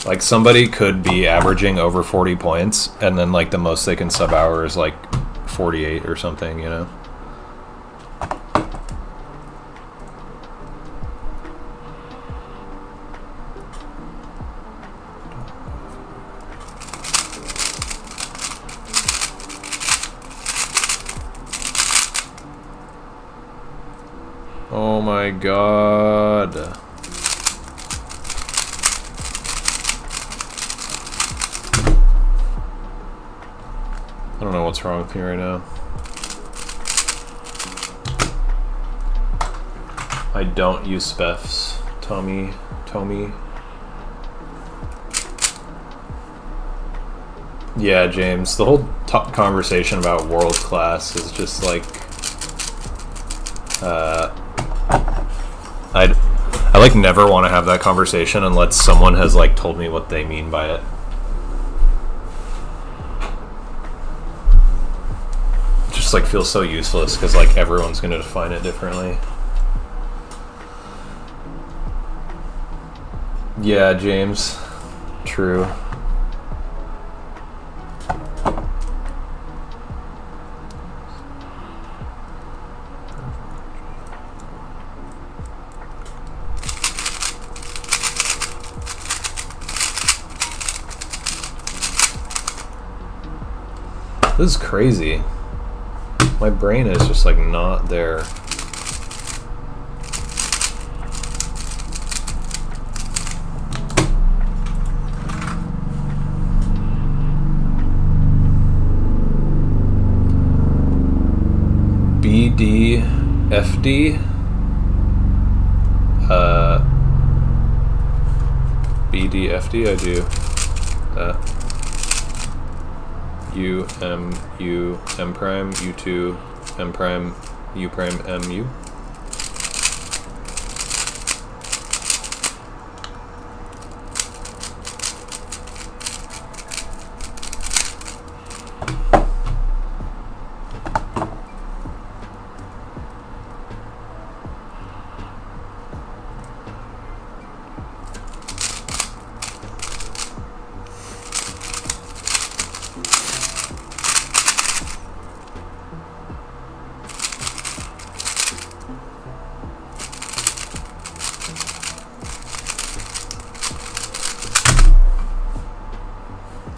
Like somebody could be averaging over 40 points, and then like the most they can sub hour is like 48 or something, you know? Oh my god. I don't know what's wrong with me right now. I don't use spephs, Tommy. Yeah, James, the whole conversation about world class is just like I like never want to have that conversation unless someone has like told me what they mean by it. It just like feels so useless because like everyone's going to define it differently. Yeah, James. True. This is crazy. My brain is just like not there. BDFD. BDFD, I do that. U M prime, U2 M prime, U prime MU.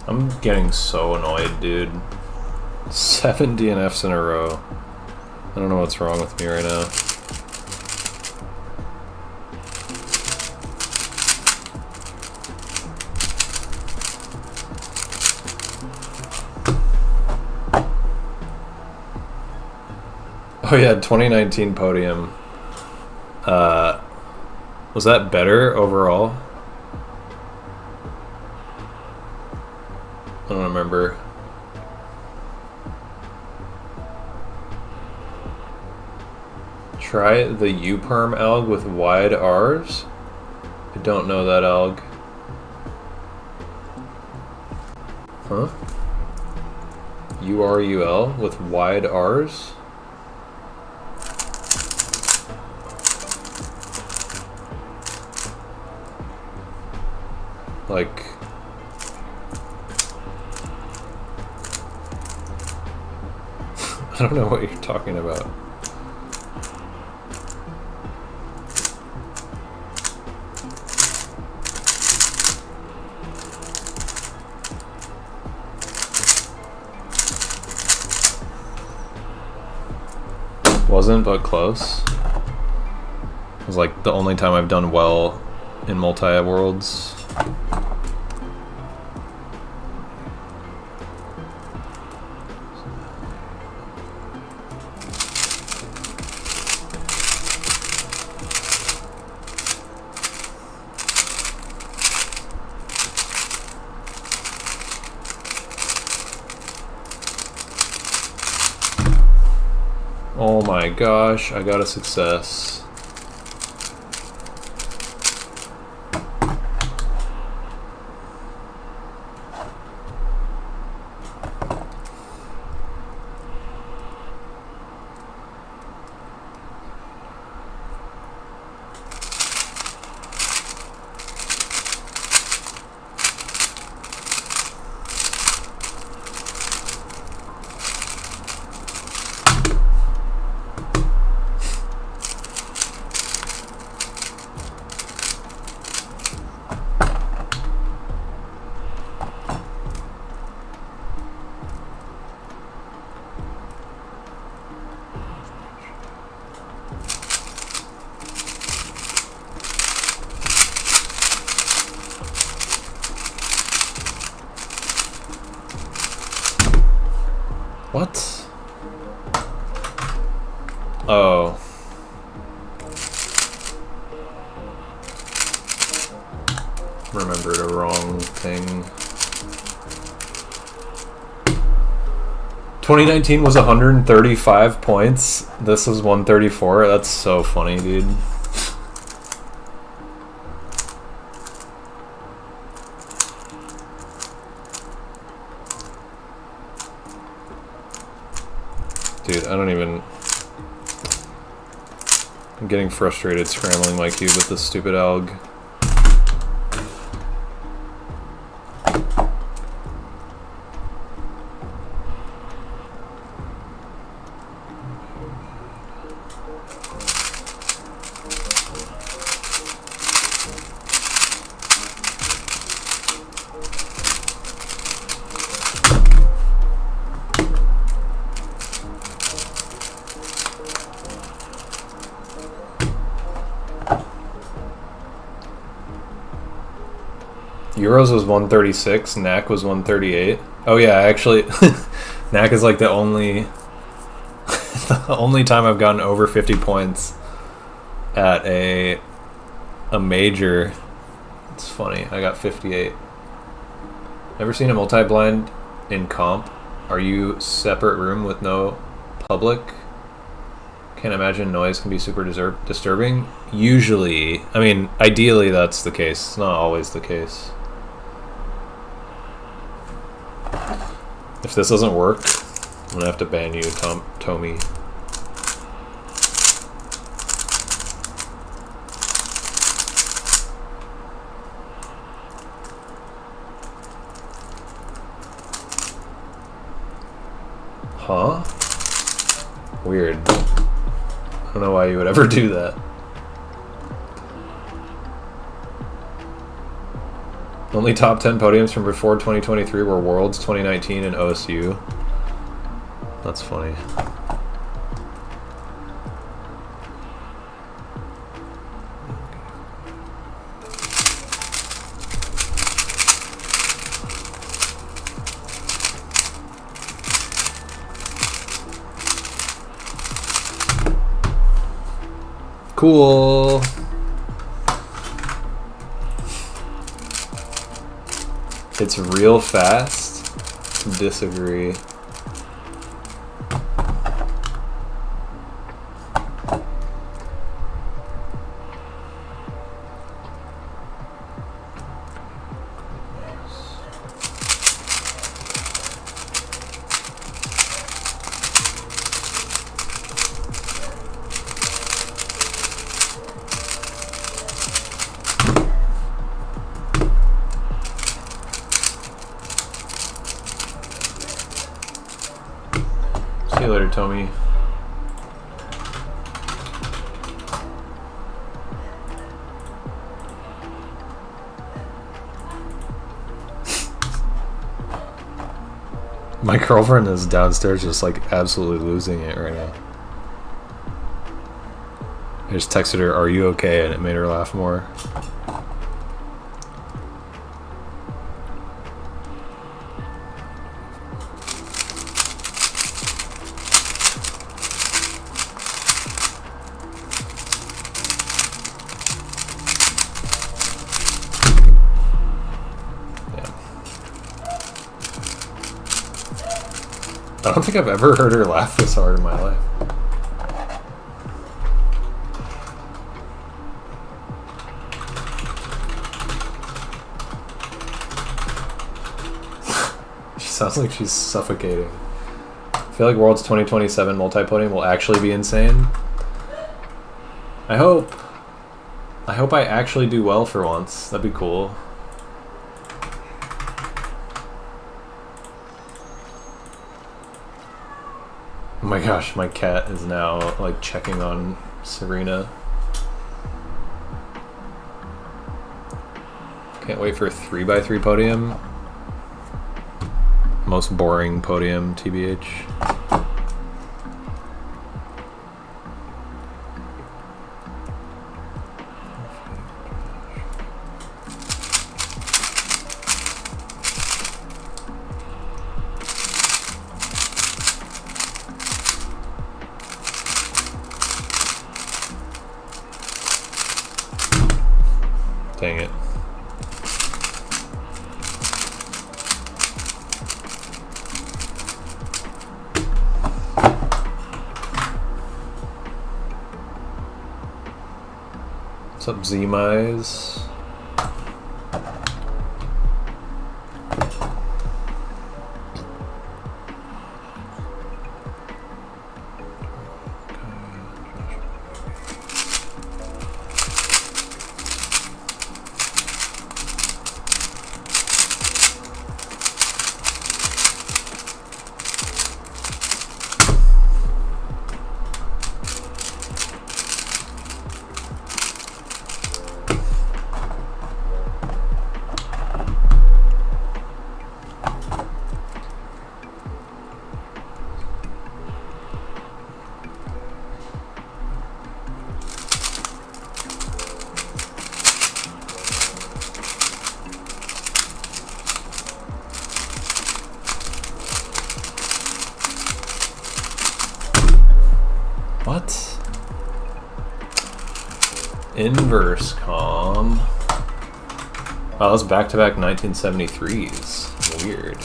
I'm getting so annoyed, dude. 7 DNFs in a row. I don't know what's wrong with me right now. Oh yeah, 2019 podium. Was that better overall? I don't remember. Try the U-perm alg with wide R's? I don't know that alg. Huh? URUL with wide R's? Like... I don't know what you're talking about. Wasn't, but close. It was like the only time I've done well in multi-worlds. Oh my gosh, I got a success. What? Oh. Remembered a wrong thing. 2019 was 135 points. This is 134. That's so funny, dude. Dude, I don't even... I'm getting frustrated scrambling my cube with this stupid alg. Euros was 136, NAC was 138. Oh yeah, actually, NAC is like the only time I've gotten over 50 points at a major. It's funny, I got 58. Ever seen a multi-blind in comp? Are you separate room with no public? Can't imagine noise can be super disturbing. Usually, I mean, ideally that's the case. It's not always the case. If this doesn't work, I'm gonna have to ban you, Tommy. Huh? Weird. I don't know why you would ever do that. Only top 10 podiums from before 2023 were Worlds 2019 and OSU. That's funny. Cool. It's real fast. Disagree. See you later, Tommy. My girlfriend is downstairs just like absolutely losing it right now. I just texted her, "Are you okay?" and it made her laugh more. I don't think I've ever heard her laugh this hard in my life. She sounds like she's suffocating. I feel like Worlds 2027 multi-podium will actually be insane. I hope I actually do well for once. That'd be cool. Oh my gosh, my cat is now like checking on Serena. Can't wait for a 3x3 podium. Most boring podium, TBH. Dang it. What's up, Z-Mize? What? Inverse com. Wow, that's back-to-back 1973s. Weird.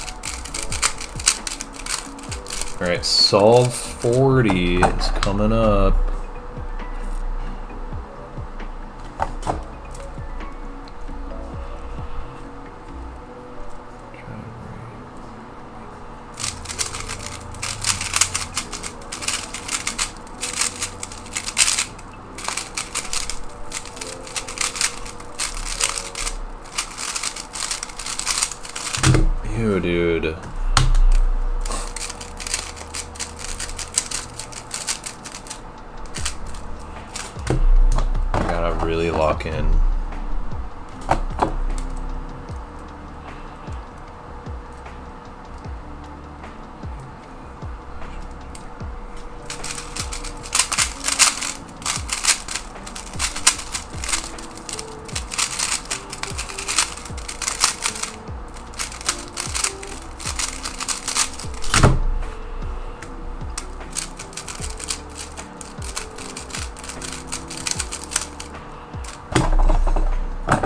Alright, solve 40 is coming up. Ew, dude. I gotta really lock in.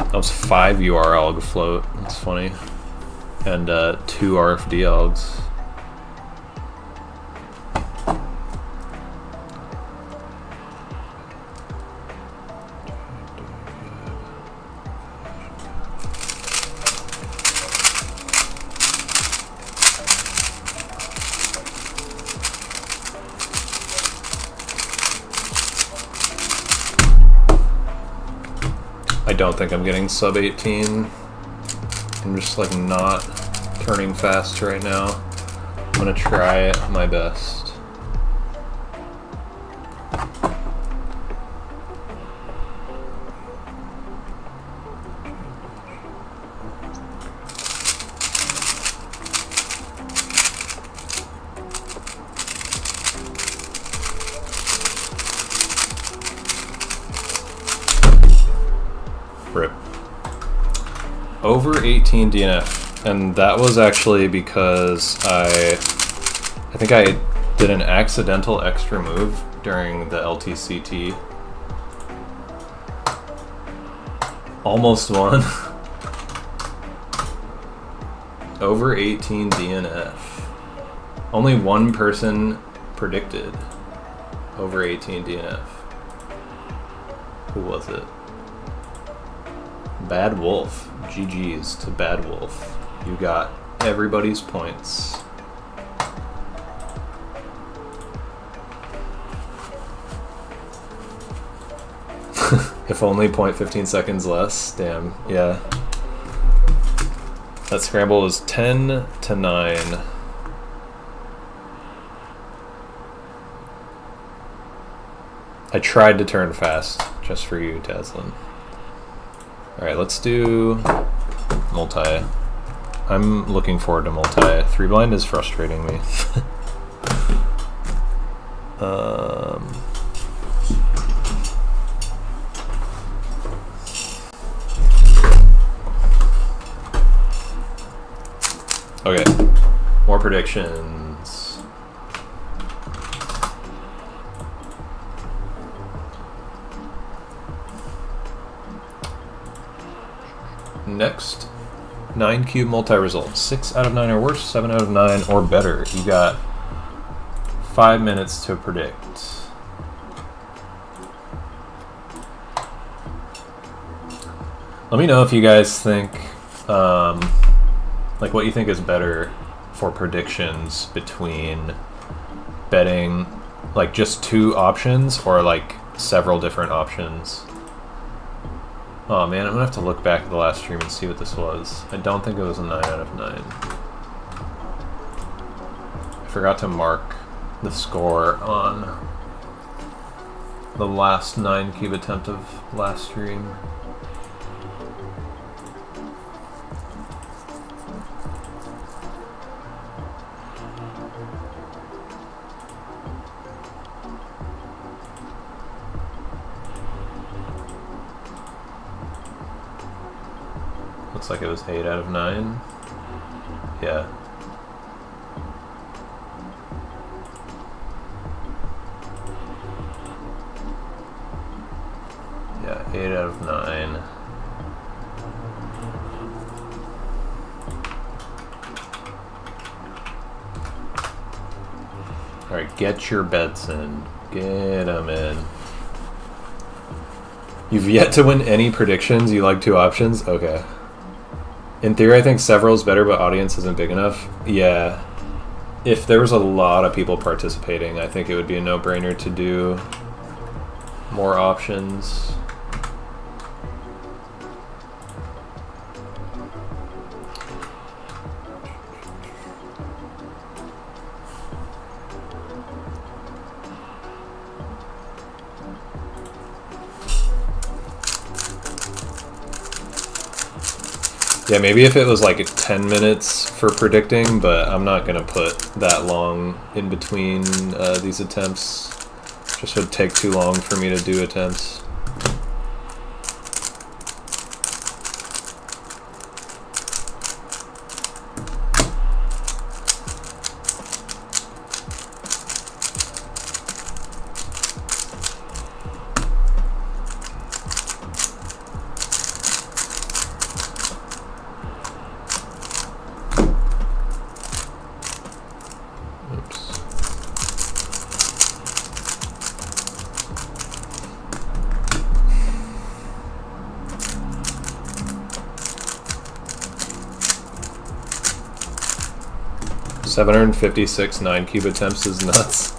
That was 5 UR alg float. That's funny. And 2 RFD algs. I don't think I'm getting sub 18. I'm just like not turning fast right now. I'm gonna try my best. Rip. Over 18 DNF, and that was actually because I think I did an accidental extra move during the LTCT. Almost won. Over 18 DNF. Only one person predicted over 18 DNF. Who was it? Bad Wolf. GG's to Bad Wolf. You got everybody's points. If only 0.15 seconds less. Damn, yeah. That scramble was 10 to 9. I tried to turn fast just for you, Taslin. Alright, let's do multi. I'm looking forward to multi. 3 blind is frustrating me. Okay, more predictions. Next, 9 cube multi results. 6 out of 9 or worse, 7 out of 9 or better. You got 5 minutes to predict. Let me know if you guys think, like what you think is better for predictions between betting like just 2 options or like several different options. Oh man, I'm gonna have to look back at the last stream and see what this was. I don't think it was a 9 out of 9. I forgot to mark the score on the last 9 cube attempt of last stream. Looks like it was 8 out of 9. Yeah. Yeah, 8 out of 9. Alright, get your bets in. Get them in. You've yet to win any predictions. You like 2 options? Okay. In theory, I think several is better, but audience isn't big enough. Yeah. If there was a lot of people participating, I think it would be a no-brainer to do more options. Yeah, maybe if it was like 10 minutes for predicting, but I'm not going to put that long in between these attempts. Just would take too long for me to do attempts. Oops. $756 9-cube attempts is nuts.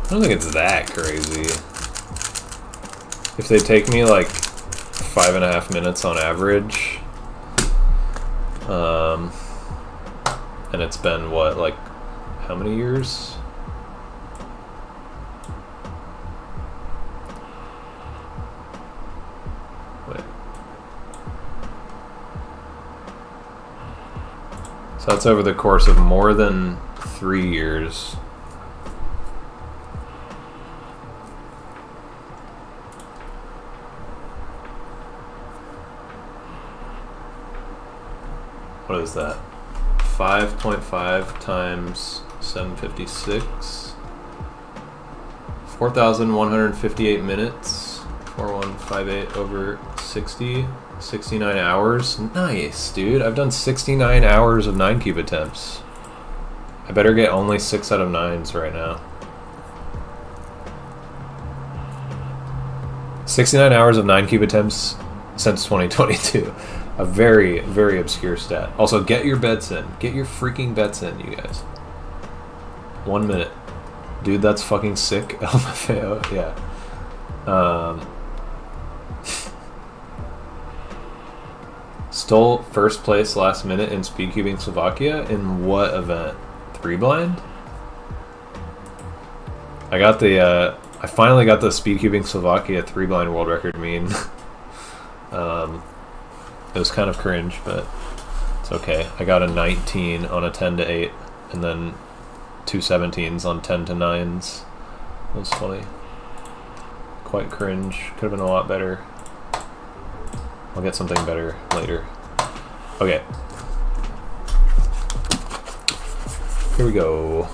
I don't think it's that crazy. If they take me like 5.5 minutes on average, and it's been what, like, how many years? Wait. So that's over the course of more than 3 years. What is that? 5.5 times 756. 4,158 minutes. 4158 over 60. 69 hours. Nice, dude. I've done 69 hours of 9-cube attempts. I better get only 6 out of 9s right now. 69 hours of 9-cube attempts since 2022. A very, very obscure stat. Also, get your bets in. Get your freaking bets in, you guys. 1 minute. Dude, that's fucking sick. LMFAO, yeah. Stole first place last minute in speedcubing Slovakia. In what event? 3-blind? I got the, I finally got the speedcubing Slovakia 3-blind world record mean. It was kind of cringe, but it's okay. I got a 19 on a 10 to 8, and then 2 17s on 10 to 9s. That was funny. Quite cringe. Could have been a lot better. I'll get something better later. Okay. Here we go.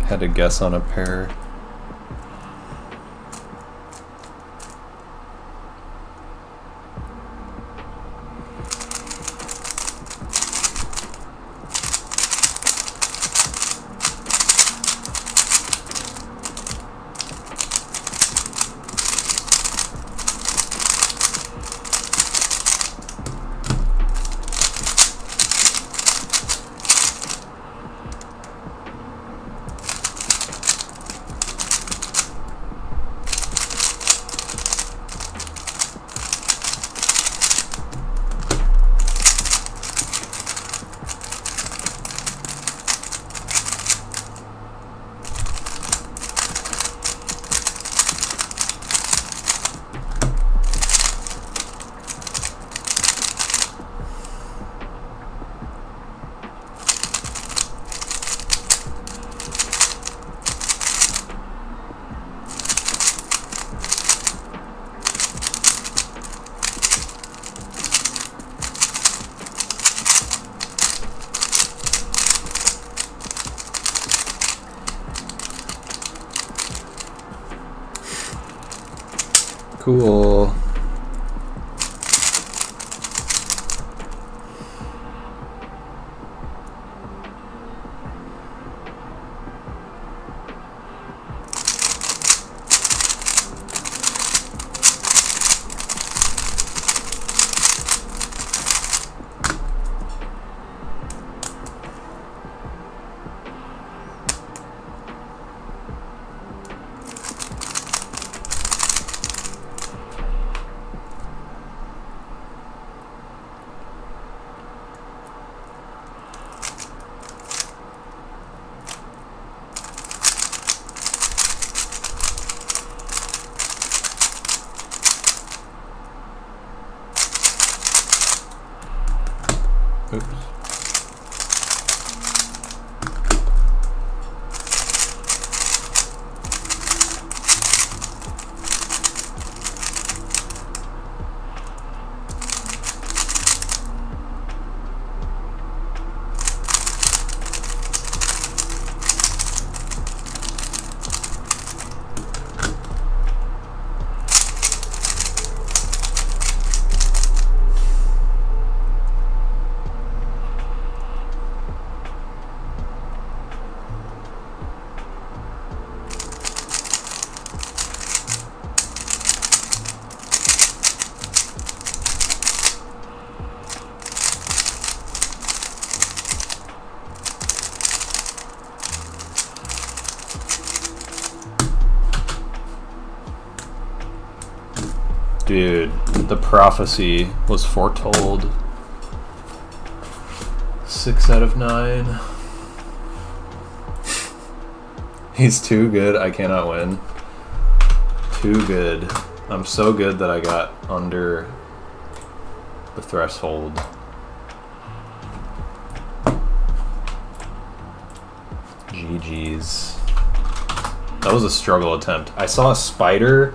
Had to guess on a pair. Cool. Oops. Dude, the prophecy was foretold. 6 out of 9. He's too good, I cannot win. Too good. I'm so good that I got under the threshold. GG's. That was a struggle attempt. I saw a spider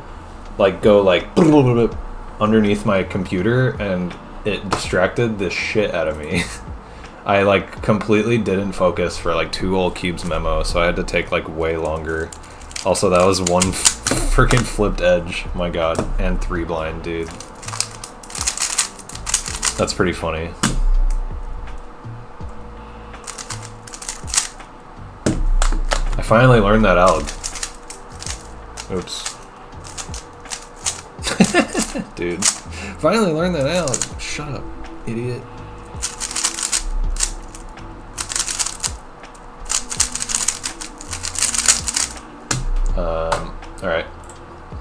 go underneath my computer and it distracted the shit out of me. I completely didn't focus for 2 whole cubes memo, so I had to take way longer. Also, that was one freaking flipped edge, my god, and 3 blind, dude. That's pretty funny. I finally learned that alg. Oops. Dude, finally learned that out. Shut up, idiot. Alright.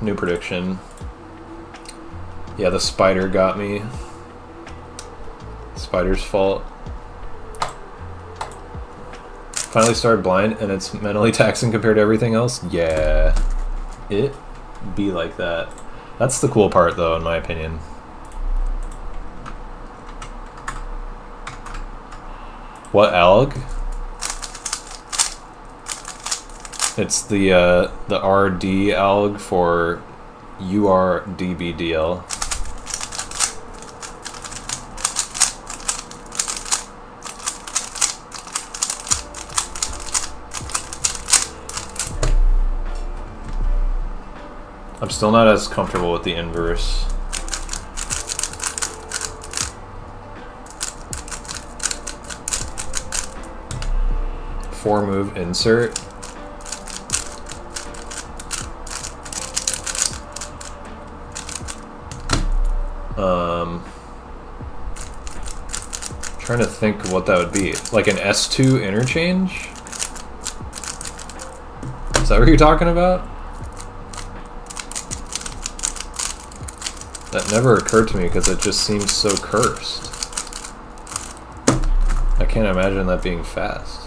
New prediction. Yeah, the spider got me. Spider's fault. Finally started blind and it's mentally taxing compared to everything else? Yeah. It be like that. That's the cool part, though, in my opinion. What alg? It's the RD alg for URDBDL. I'm still not as comfortable with the inverse. Four move insert. Trying to think what that would be. Like an S2 interchange? Is that what you're talking about? That never occurred to me because it just seems so cursed. I can't imagine that being fast.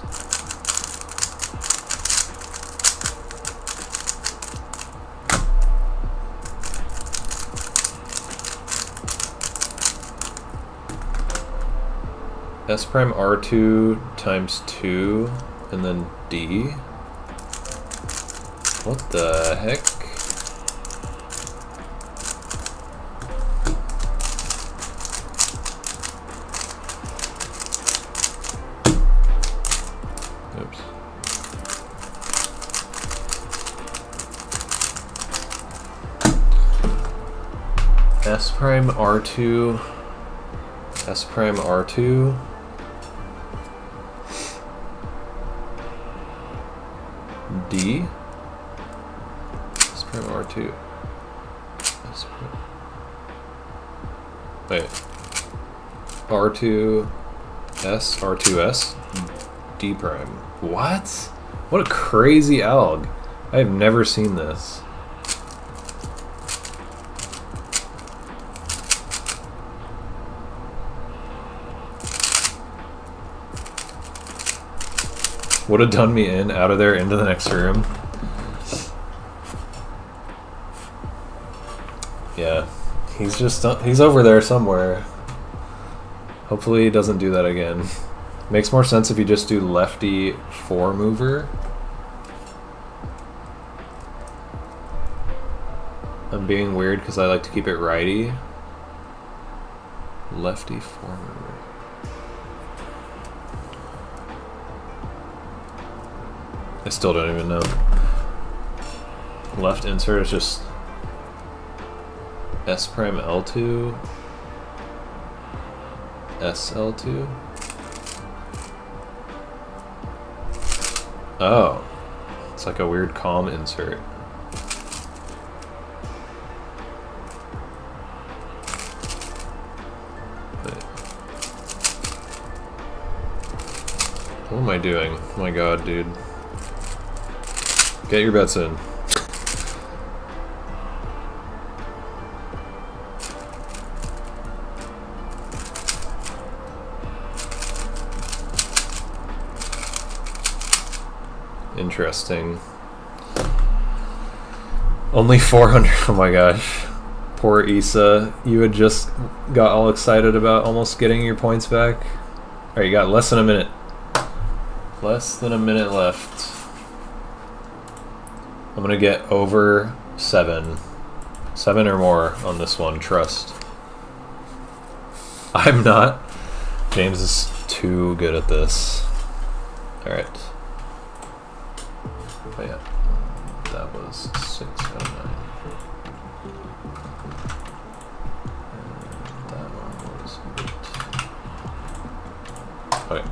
S prime R2 times 2 and then D. What the heck? Oops. S prime R2. S prime R2. D. S prime R2. S prime. Wait. R2 S, R2S, D prime. What? What a crazy alg. I have never seen this. Would have done me in, out of there, into the next room. Yeah, he's over there somewhere. Hopefully he doesn't do that again. Makes more sense if you just do lefty four mover. I'm being weird because I like to keep it righty. Lefty four mover. I still don't even know. Left insert is just S prime L2, SL2. Oh, it's like a weird calm insert. Wait. What am I doing? Oh my god, dude. Get your bets in. Interesting. Only 400. Oh my gosh. Poor Issa. You had just got all excited about almost getting your points back. Alright, you got less than a minute. Less than a minute left. I'm gonna get over 7. 7 or more on this one, trust. I'm not. James is too good at this. Alright. Oh yeah. That was 6 out of 9. And that one was 8. Okay.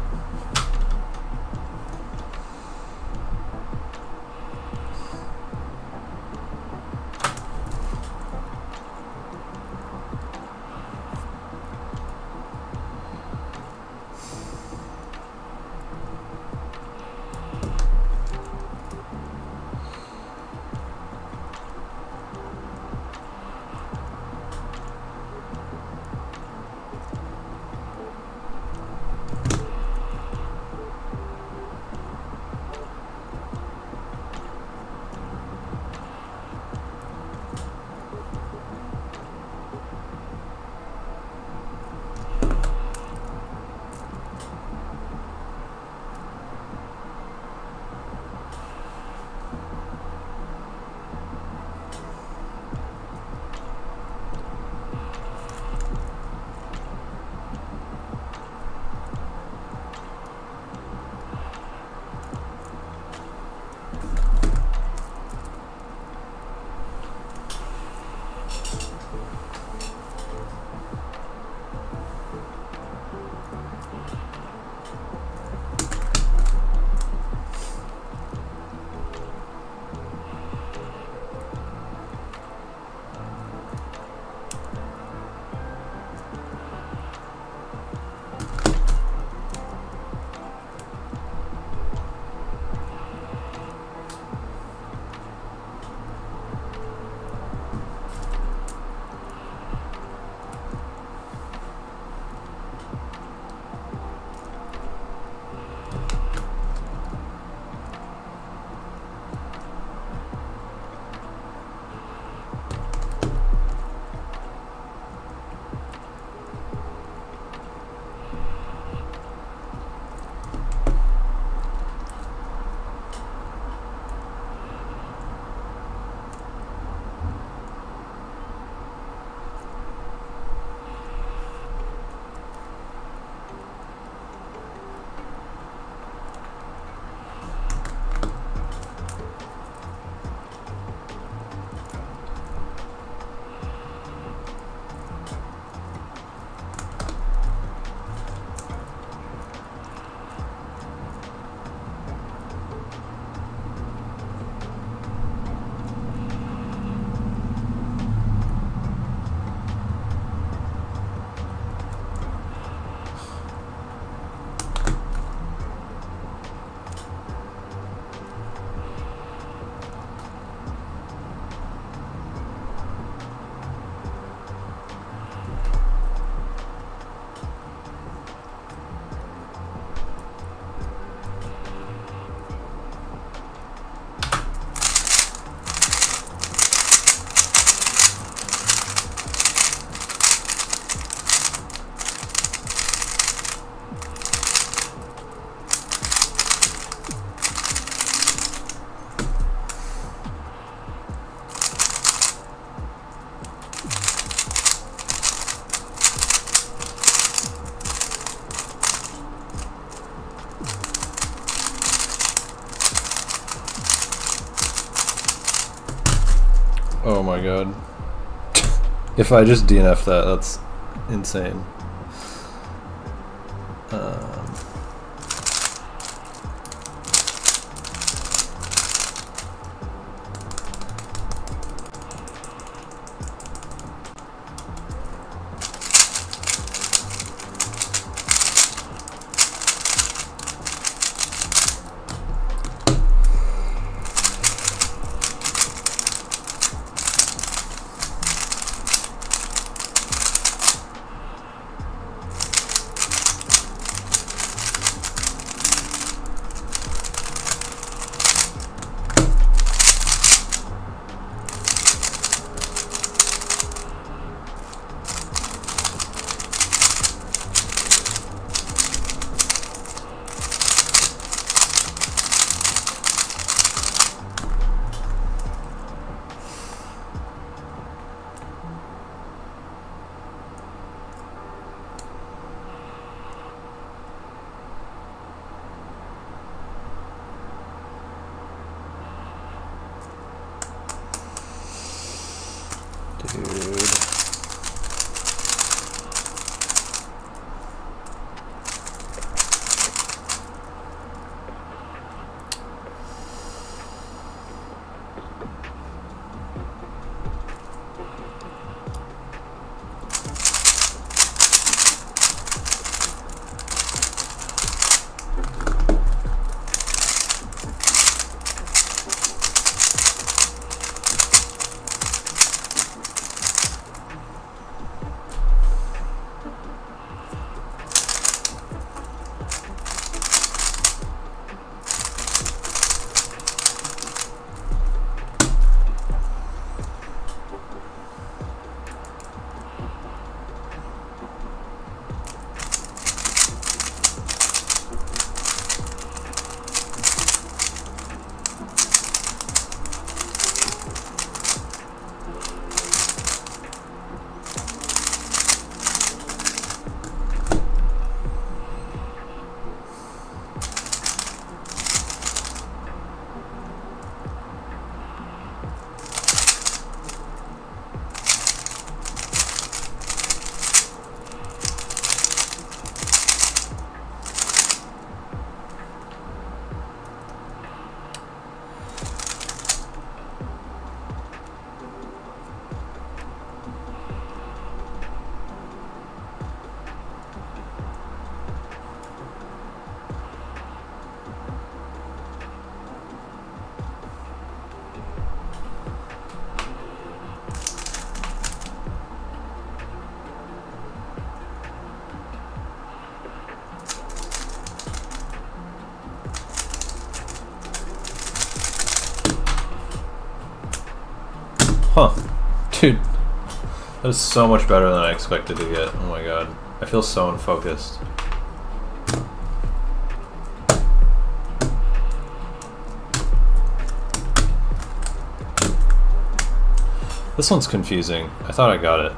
Oh my god. If I just DNF that, that's insane. Dude. Huh. Dude, that is so much better than I expected to get. Oh my god. I feel so unfocused. This one's confusing. I thought I got it.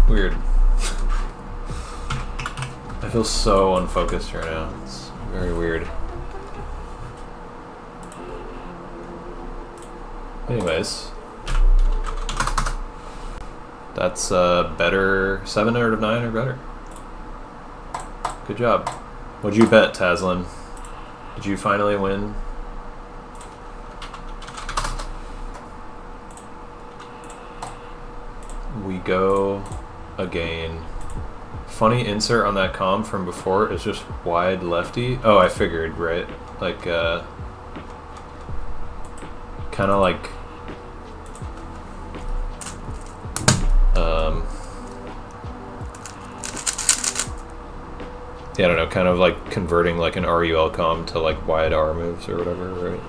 Weird. I feel so unfocused right now. It's very weird. Anyways, that's better. 7 out of 9 or better. Good job. What'd you bet, Taslin? Did you finally win? We go again. Funny insert on that comm from before is just wide lefty. Oh, I figured, right? Like, kind of like yeah, I don't know, kind of like converting like an RUL comm to like wide R moves or whatever, right?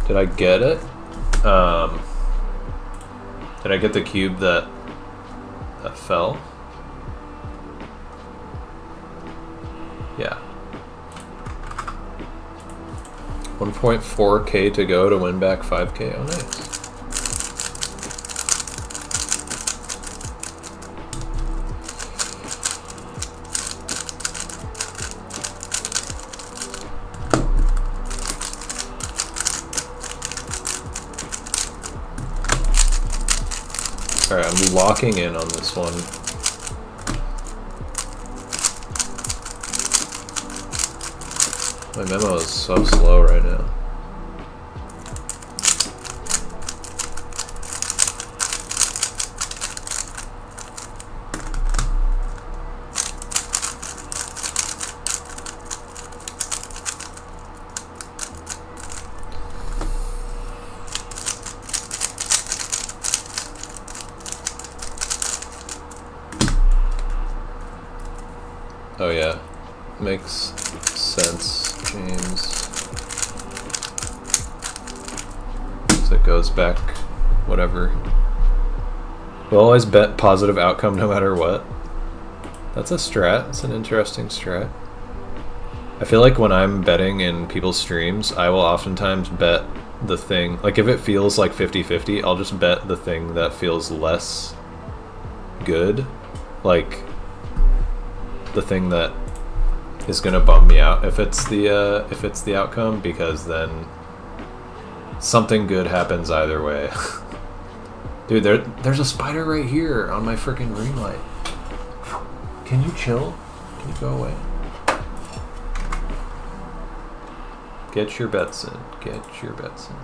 Did I get it? Did I get the cube that fell? Yeah. 1.4K to go to win back 5K. Oh, nice. Alright, I'm locking in on this one. My memo is so slow right now. Oh yeah, makes sense, James. So it goes back, whatever. We'll always bet positive outcome no matter what. That's a strat. It's an interesting strat. I feel like when I'm betting in people's streams, I will oftentimes bet the thing, like if it feels like 50-50, I'll just bet the thing that feels less good. Like the thing that is gonna bum me out if it's the outcome, because then something good happens either way. Dude, there's a spider right here on my freaking green light. Can you chill? Can you go away? Get your bets in. Get your bets in.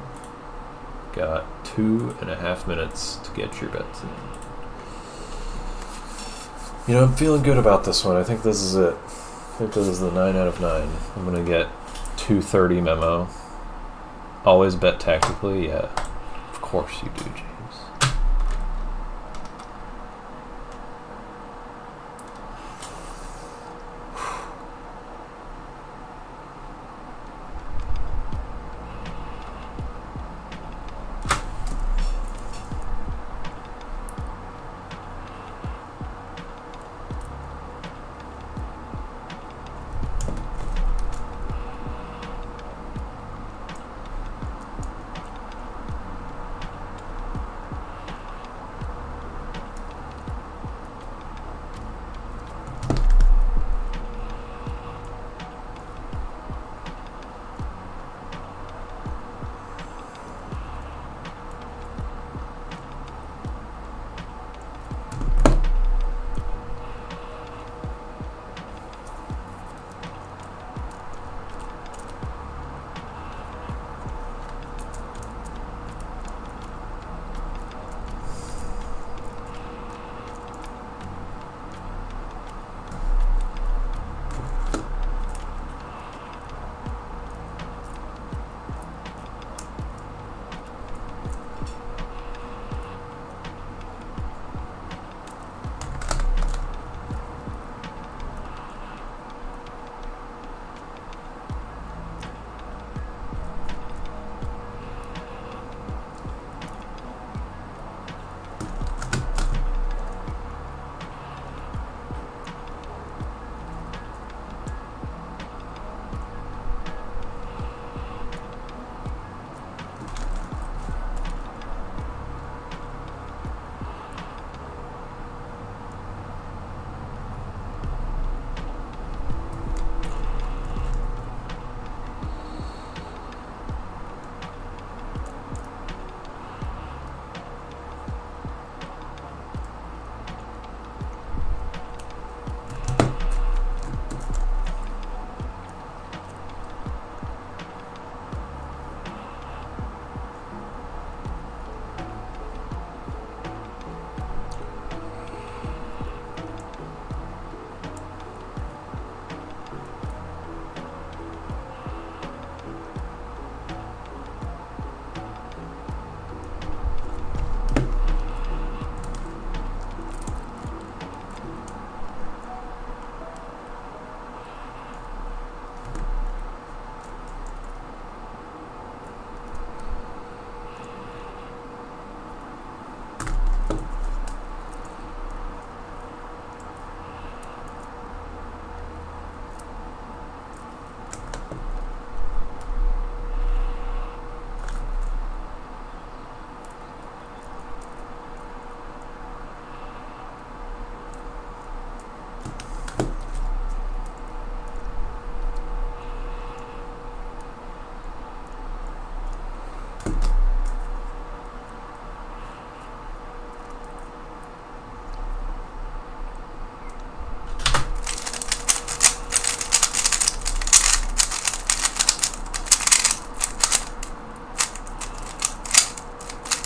Got 2.5 minutes to get your bets in. You know, I'm feeling good about this one. I think this is it. I think this is the 9 out of 9. I'm going to get 230 memo. Always bet tactically? Yeah. Of course you do, James.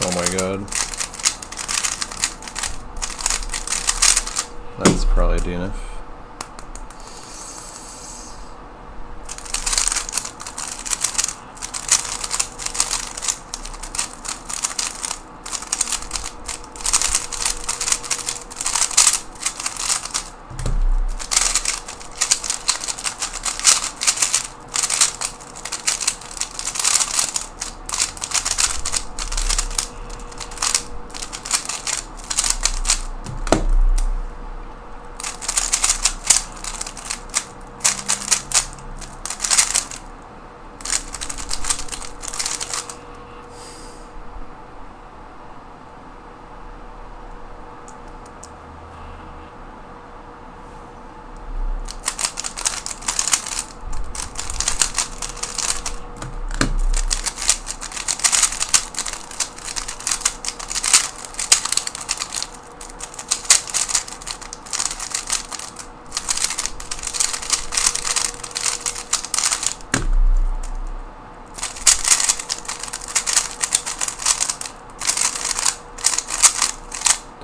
Oh my god. That's probably DNF.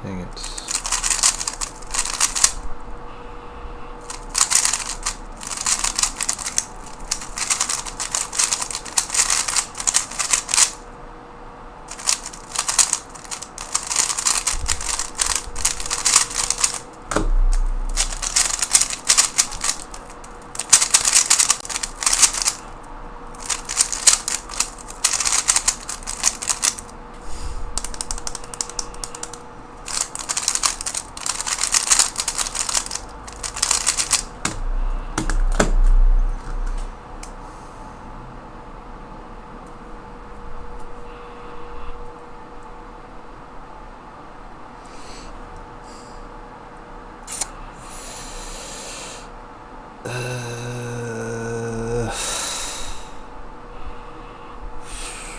Dang it.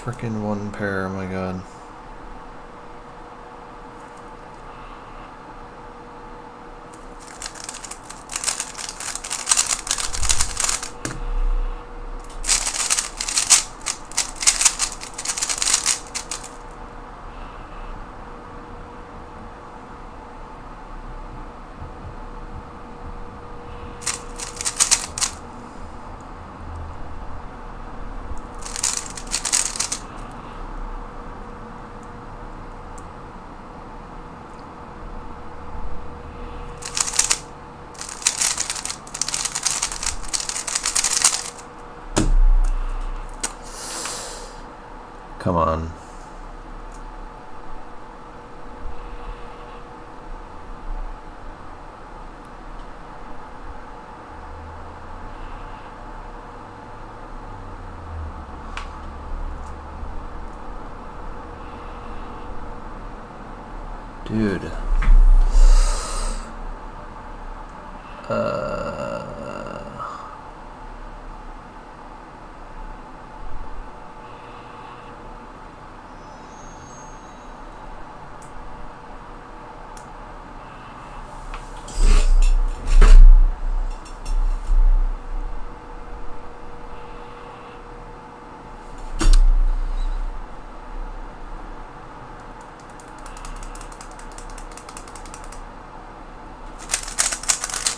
Frickin' one pair, oh my god. Come on. Dude.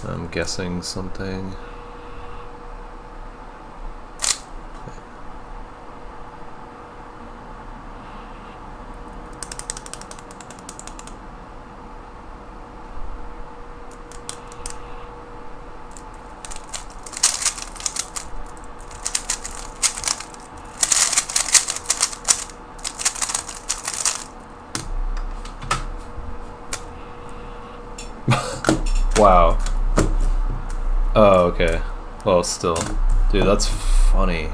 I'm guessing something. Wow. Oh, okay. Well, still. Dude, that's funny.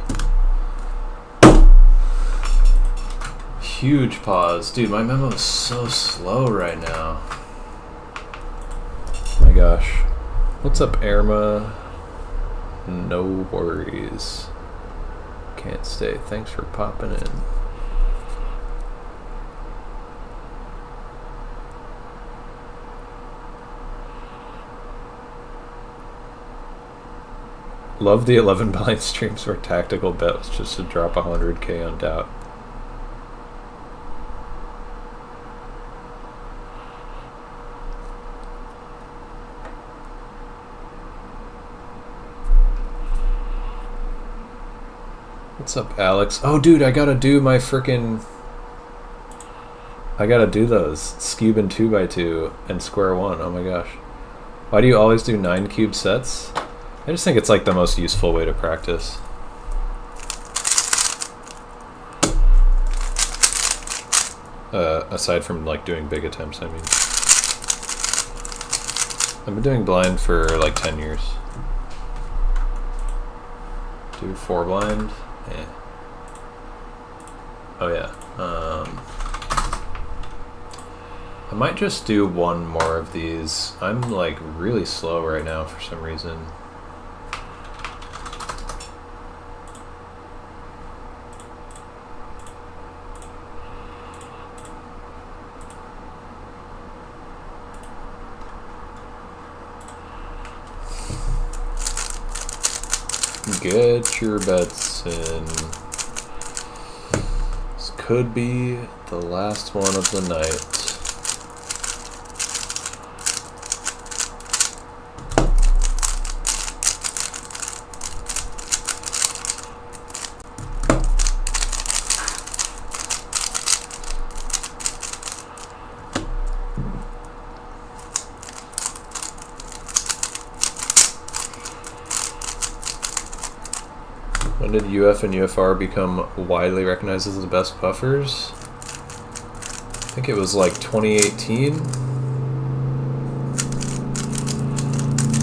Huge pause. Dude, my memo is so slow right now. Oh my gosh. What's up, Irma? No worries. Can't stay. Thanks for popping in. Love the 11 blind streams where tactical bet was just to drop 100k on doubt. What's up, Alex? Oh, dude, I gotta do my frickin'... I gotta do those. Scubing 2x2 and square 1. Oh my gosh. Why do you always do 9 cube sets? I just think it's like the most useful way to practice. Aside from like doing big attempts, I mean. I've been doing blind for like 10 years. Do 4 blind? Yeah. Oh yeah. I might just do one more of these. I'm like really slow right now for some reason. Get your bets in. This could be the last one of the night. When did UF and UFR become widely recognized as the best buffers? I think it was like 2018.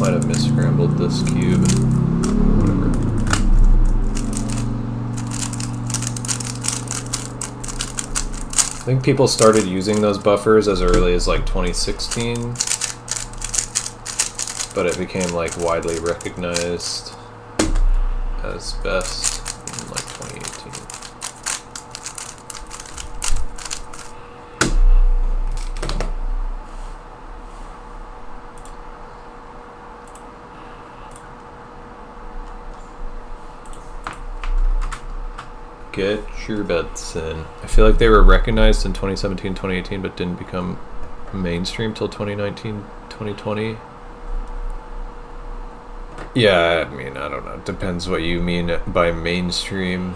Might have misscrambled this cube. Whatever. I think people started using those buffers as early as like 2016, but it became like widely recognized as best in like 2018. Get your bets in. I feel like they were recognized in 2017, 2018, but didn't become mainstream till 2019, 2020. Yeah, I mean, I don't know. It depends what you mean by mainstream.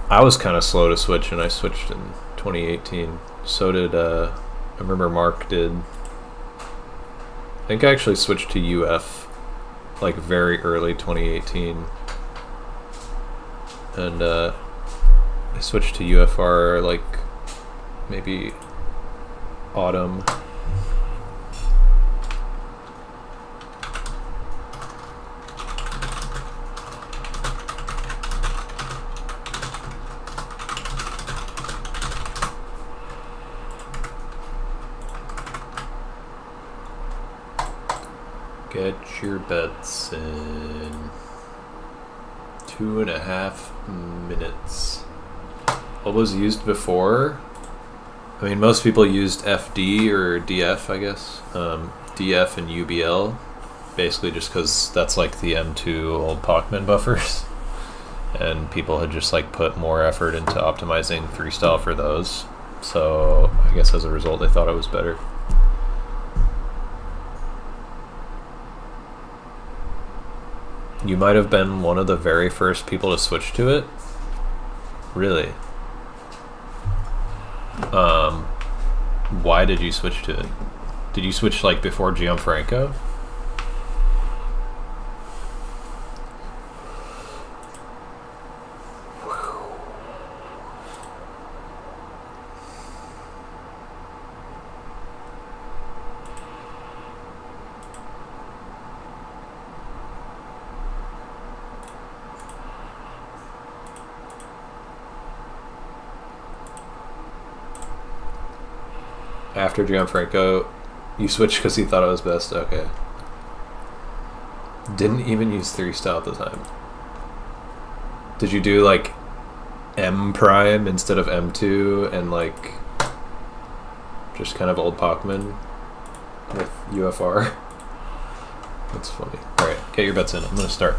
I was kind of slow to switch, and I switched in 2018. So did, I remember Mark did. I think I actually switched to UF like very early 2018. And I switched to UFR like maybe autumn. Get your bets in. 2.5 minutes. What was used before? I mean, most people used FD or DF, I guess. DF and UBL, basically just because that's like the M2 old Pachman buffers. And people had just like put more effort into optimizing freestyle for those. So I guess as a result, they thought it was better. You might have been one of the very first people to switch to it. Really? Why did you switch to it? Did you switch like before Gianfranco? After Gianfranco, you switched because he thought it was best? Okay. Didn't even use 3-style at the time. Did you do like M prime instead of M2 and like just kind of old Pachman with UFR? That's funny. All right, get your bets in. I'm gonna start.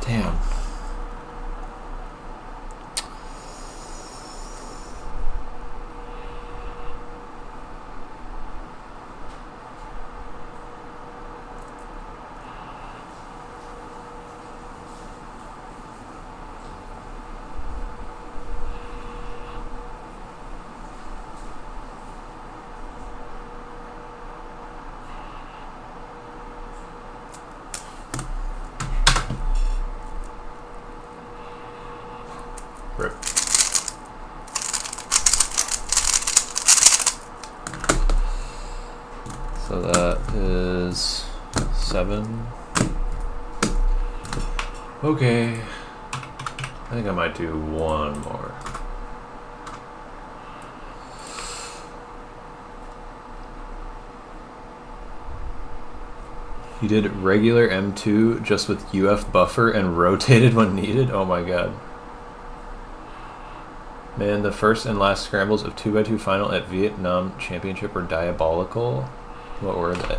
Damn. So that is 7. Okay. I think I might do one more. You did regular M2 just with UF buffer and rotated when needed? Oh my god. Man, the first and last scrambles of 2x2 final at Vietnam Championship were diabolical. What were they?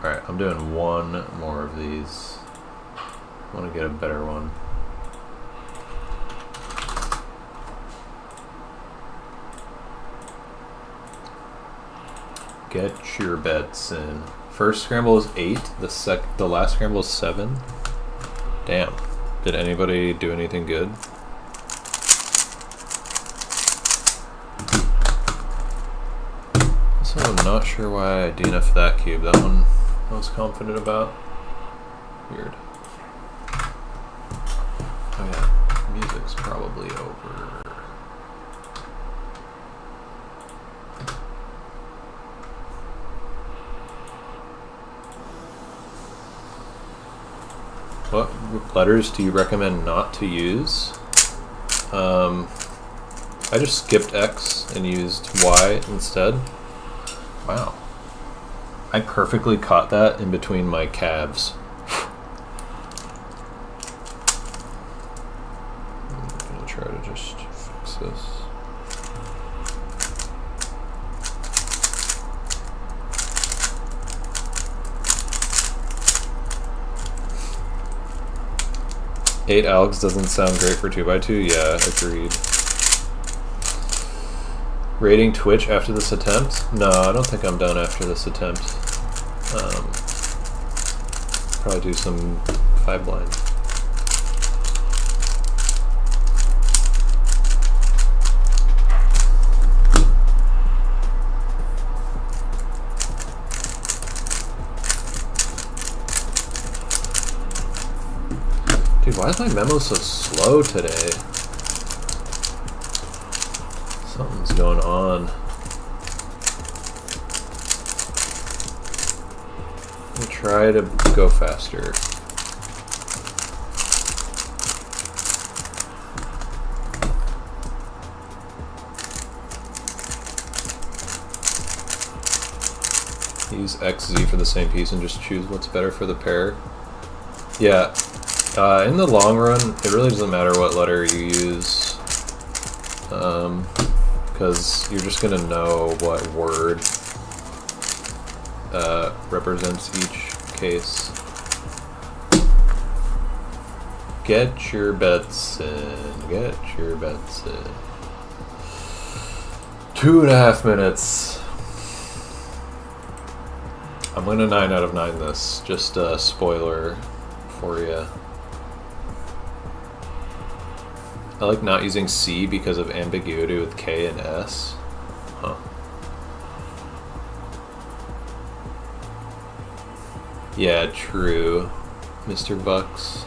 Alright, I'm doing one more of these. I want to get a better one. Get your bets in. First scramble is 8. The last scramble is 7. Damn. Did anybody do anything good? So I'm not sure why I DNF'd that cube. That one I was confident about. Weird. Oh yeah, music's probably over. What letters do you recommend not to use? I just skipped X and used Y instead. Wow. I perfectly caught that in between my calves. I'm gonna try to just fix this. Eight algs doesn't sound great for 2x2. Yeah, agreed. Rating Twitch after this attempt? No, I don't think I'm done after this attempt. Probably do some 5 blind. Dude, why is my memo so slow today? Something's going on. Let me try to go faster. Use XZ for the same piece and just choose what's better for the pair. Yeah. In the long run, it really doesn't matter what letter you use, because you're just going to know what word represents each case. Get your bets in. Get your bets in. 2.5 minutes. I'm going to 9 out of 9 this. Just a spoiler for you. I like not using C because of ambiguity with K and S. Huh. Yeah, true, Mr. Bucks.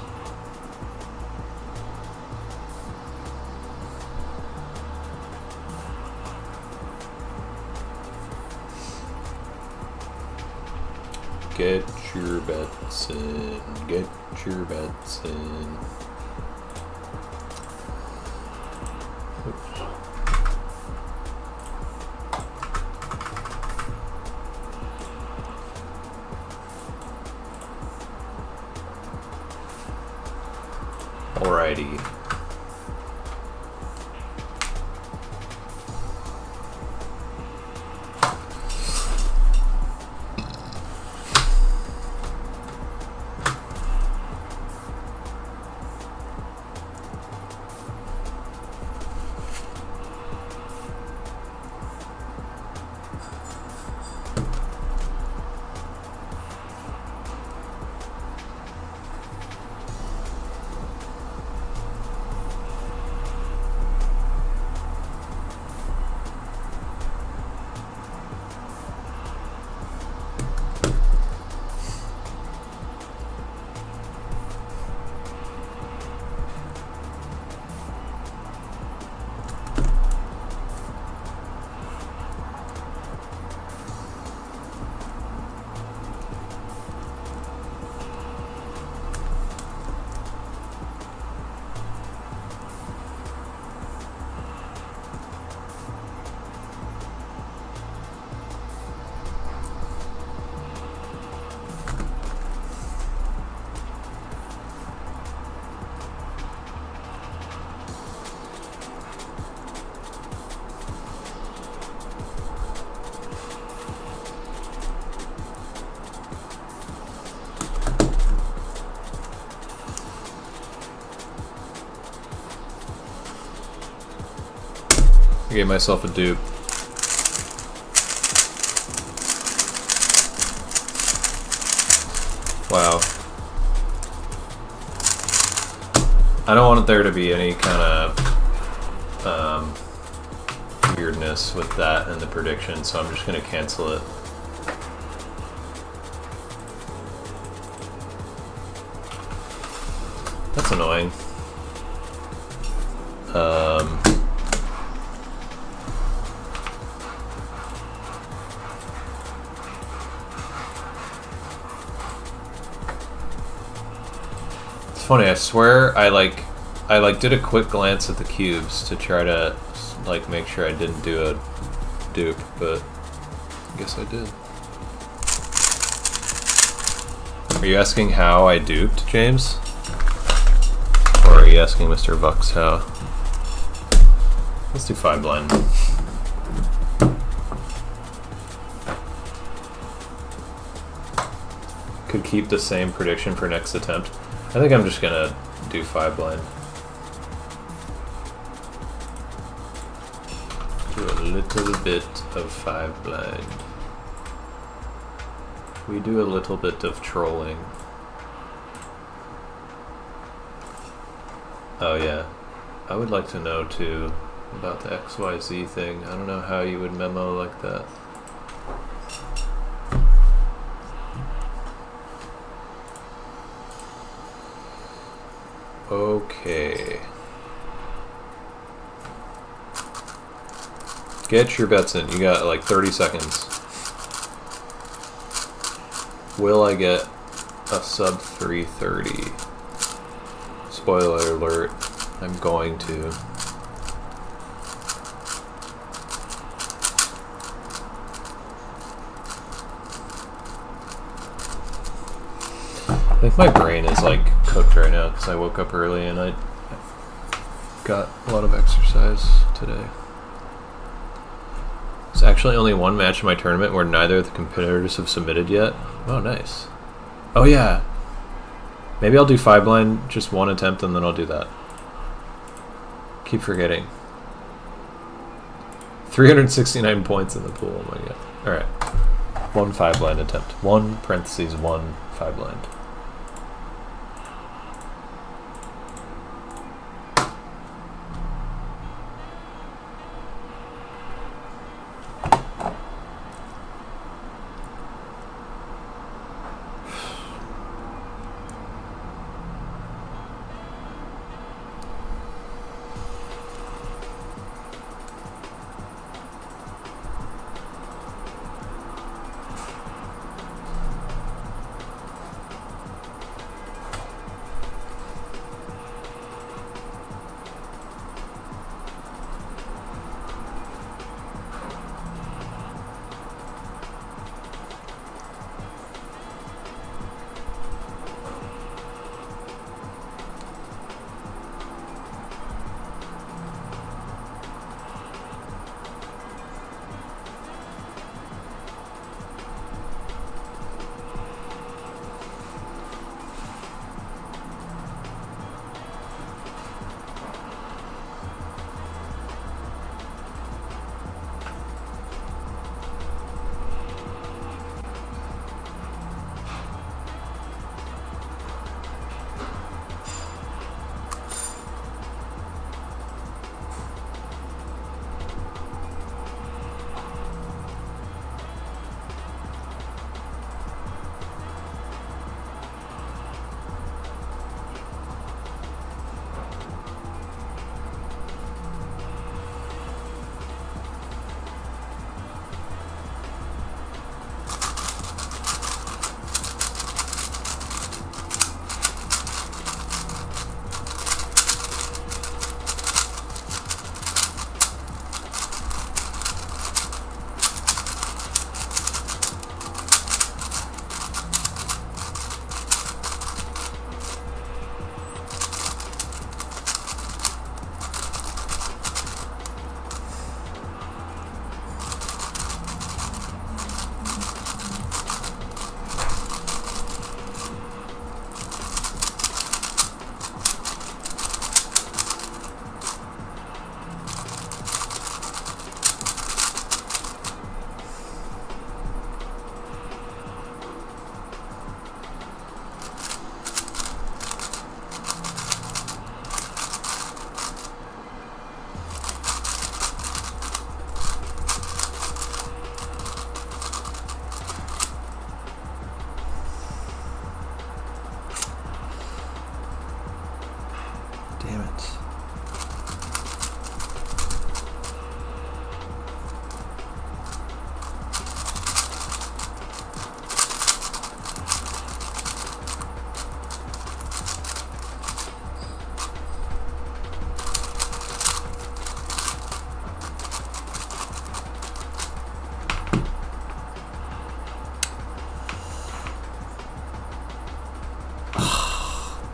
Get your bets in. Get your bets in. Alrighty. I gave myself a dupe. Wow. I don't want there to be any kind of weirdness with that in the prediction, so I'm just going to cancel it. That's annoying. It's funny, I swear I did a quick glance at the cubes to try to make sure I didn't do a dupe, but I guess I did. Are you asking how I duped, James? Or are you asking Mr. Vux how? Let's do 5 blind. Could keep the same prediction for next attempt. I think I'm just gonna do 5 blind. Do a little bit of 5 blind. We do a little bit of trolling. Oh yeah, I would like to know too about the XYZ thing. I don't know how you would memo like that. Okay. Get your bets in. You got like 30 seconds. Will I get a sub 330? Spoiler alert, I'm going to. I think my brain is cooked right now because I woke up early and I got a lot of exercise today. There's actually only one match in my tournament where neither of the competitors have submitted yet. Oh, nice. Oh yeah. Maybe I'll do 5 blind, just 1 attempt, and then I'll do that. Keep forgetting. 369 points in the pool, oh my god. Alright. 1 5 blind attempt. 1 parentheses 1 5 blind.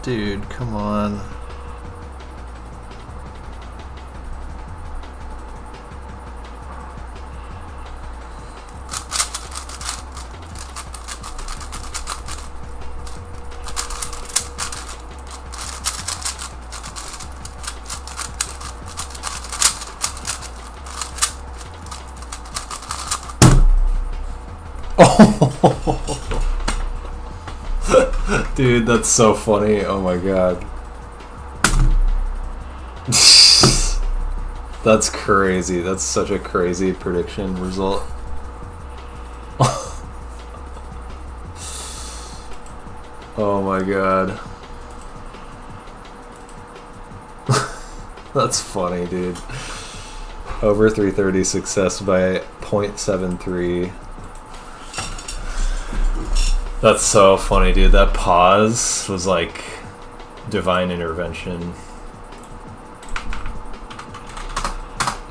Dude, come on. Dude, that's so funny. Oh my god. That's crazy. That's such a crazy prediction result. Oh my god. That's funny, dude. Over 330 success by 0.73. That's so funny, dude. That pause was like divine intervention.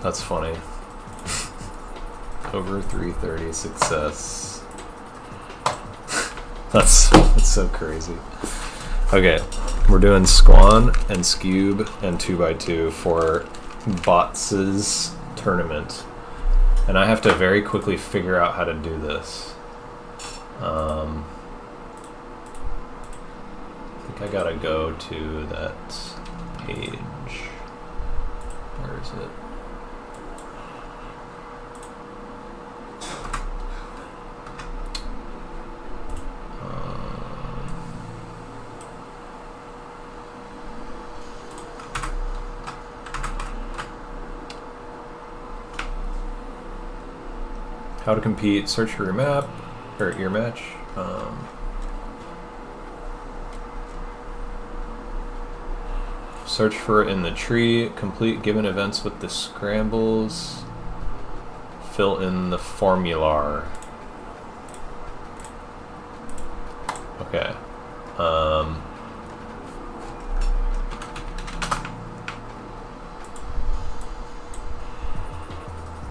That's funny. Over 330 success. That's so crazy. Okay, we're doing Squan and Scube and 2x2 for Bots' tournament. And I have to very quickly figure out how to do this. I think I gotta go to that page. Where is it? How to compete, search for your map, or your match. Search for it in the tree, complete given events with the scrambles, fill in the formular. Okay.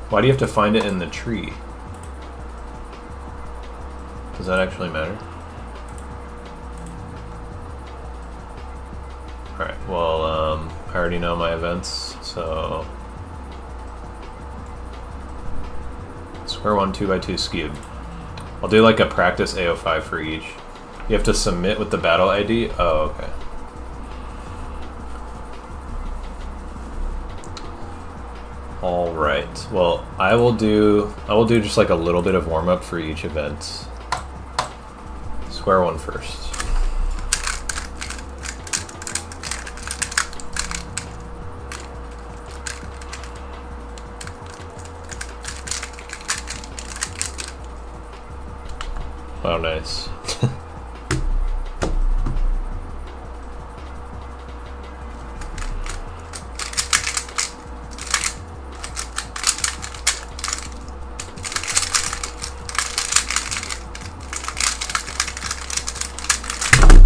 Why do you have to find it in the tree? Does that actually matter? Alright, well, I already know my events, so... Square one 2x2 Scube. I'll do like a practice AO5 for each. You have to submit with the battle ID? Oh, okay. Alright, well, I will do just like a little bit of warm-up for each event. Square one first. Oh, nice.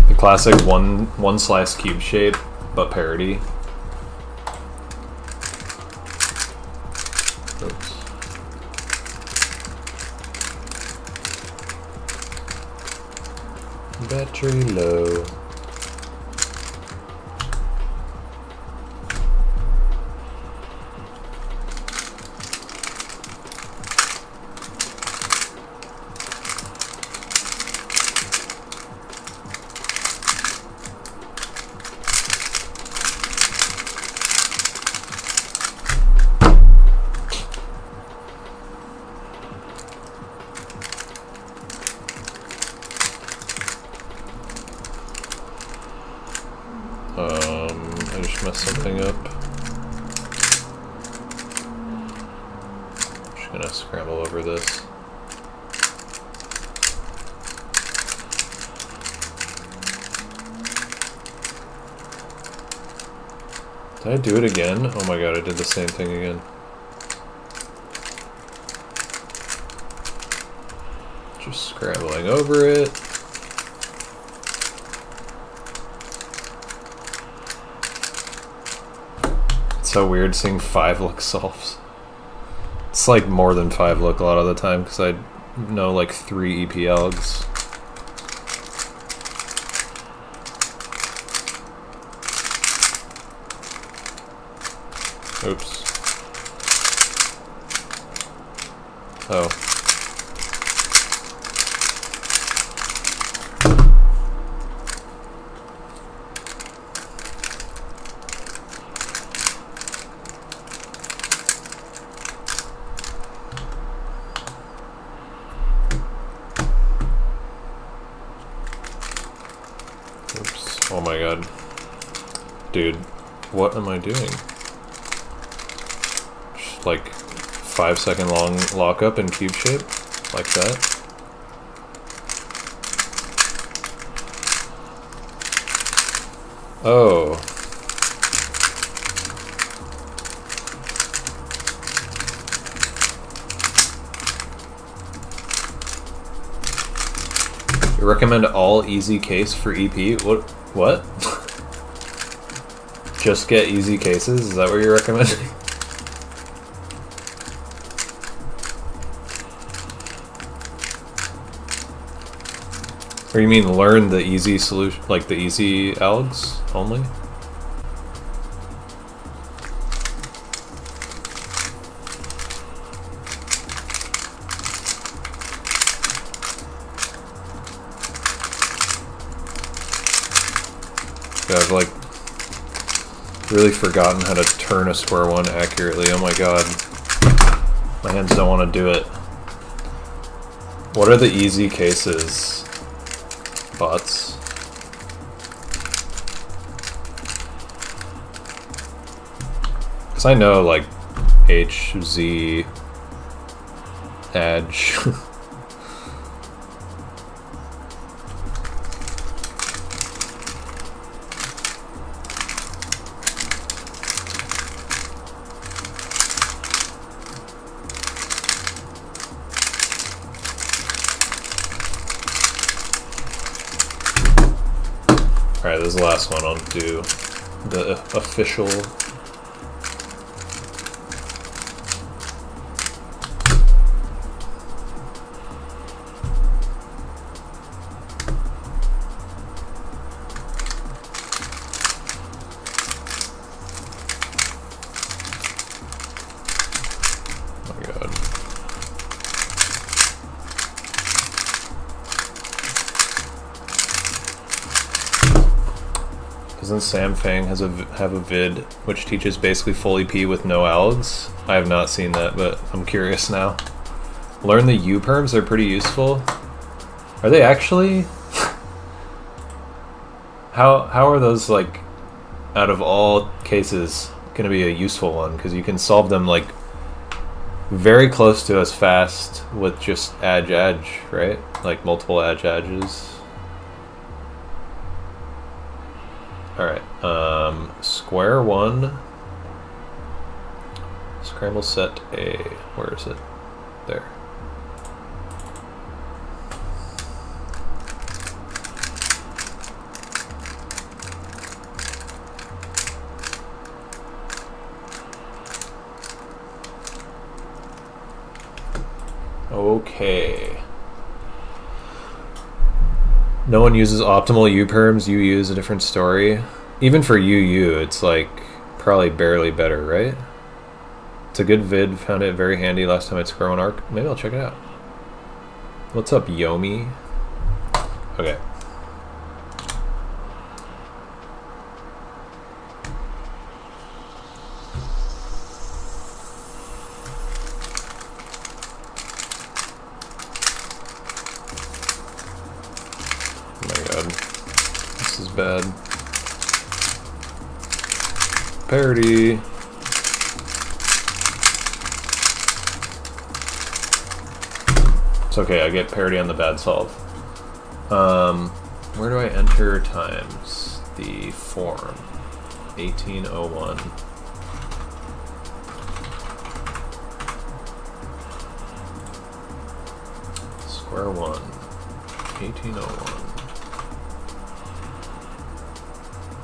The classic one slice cube shape, but parody. Oops. Battery low. I just messed something up. I'm just gonna scramble over this. Did I do it again? Oh my god, I did the same thing again. Just scrambling over it. It's so weird seeing 5-look solves. It's like more than 5-look a lot of the time because I know like 3 EPLs. Oops. Oh. Oops. Oh my god. Dude, what am I doing? Just like 5-second long lockup in cube shape? Like that? Oh. You recommend all easy case for EP? What? Just get easy cases? Is that what you're recommending? Or you mean learn the easy solution, like the easy algs only? Yeah, I've like really forgotten how to turn a square one accurately. Oh my god. My hands don't want to do it. What are the easy cases? Bots. Because I know like H, Z, edge. Alright, this is the last one. I'll do the official. Oh my god. Doesn't Sam Fang have a vid which teaches basically full EP with no algs? I have not seen that, but I'm curious now. Learn the U-perms, they're pretty useful. Are they actually? How are those, like, out of all cases, gonna be a useful one? Because you can solve them, like, very close to as fast with just edge, right? Like multiple edges. Alright, square one, scramble set A, where is it? There. Okay. No one uses optimal U-perms, you use a different story. Even for UU, it's like probably barely better, right? It's a good vid, found it very handy last time I square one arc. Maybe I'll check it out. What's up, Yomi? Okay. Oh my god. This is bad. Parity. It's okay, I get parity on the bad solve. Where do I enter times? The form. 1801. Square one. 1801.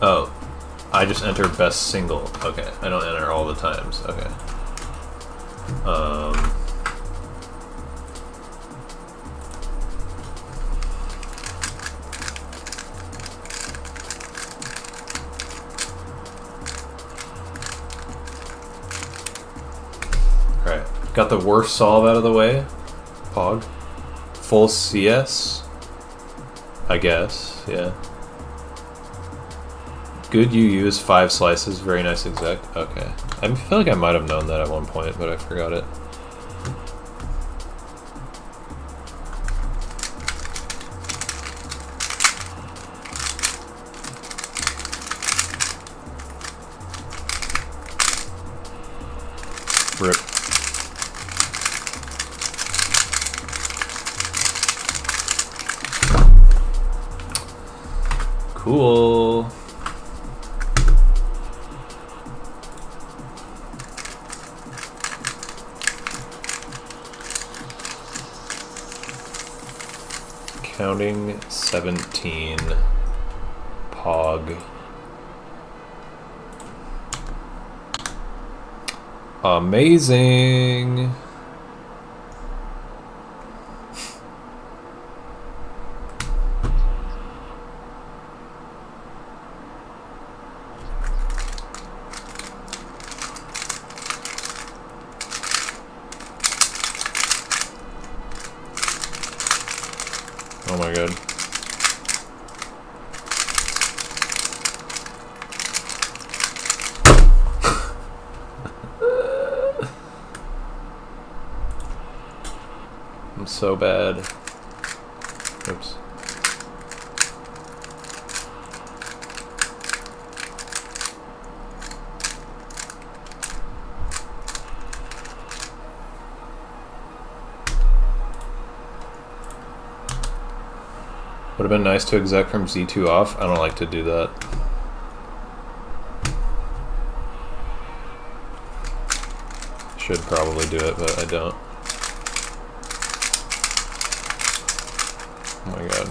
Oh, I just enter best single. Okay, I don't enter all the times. Okay. Got the worst solve out of the way. Pog. Full CS. I guess, yeah. Good you use 5 slices. Very nice exec. Okay. I feel like I might have known that at one point, but I forgot it. Rip. Cool. Counting 17. Pog. Amazing. Oh my god. I'm so bad. Oops. Would have been nice to exec from Z2 off. I don't like to do that. Should probably do it, but I don't. Oh my god.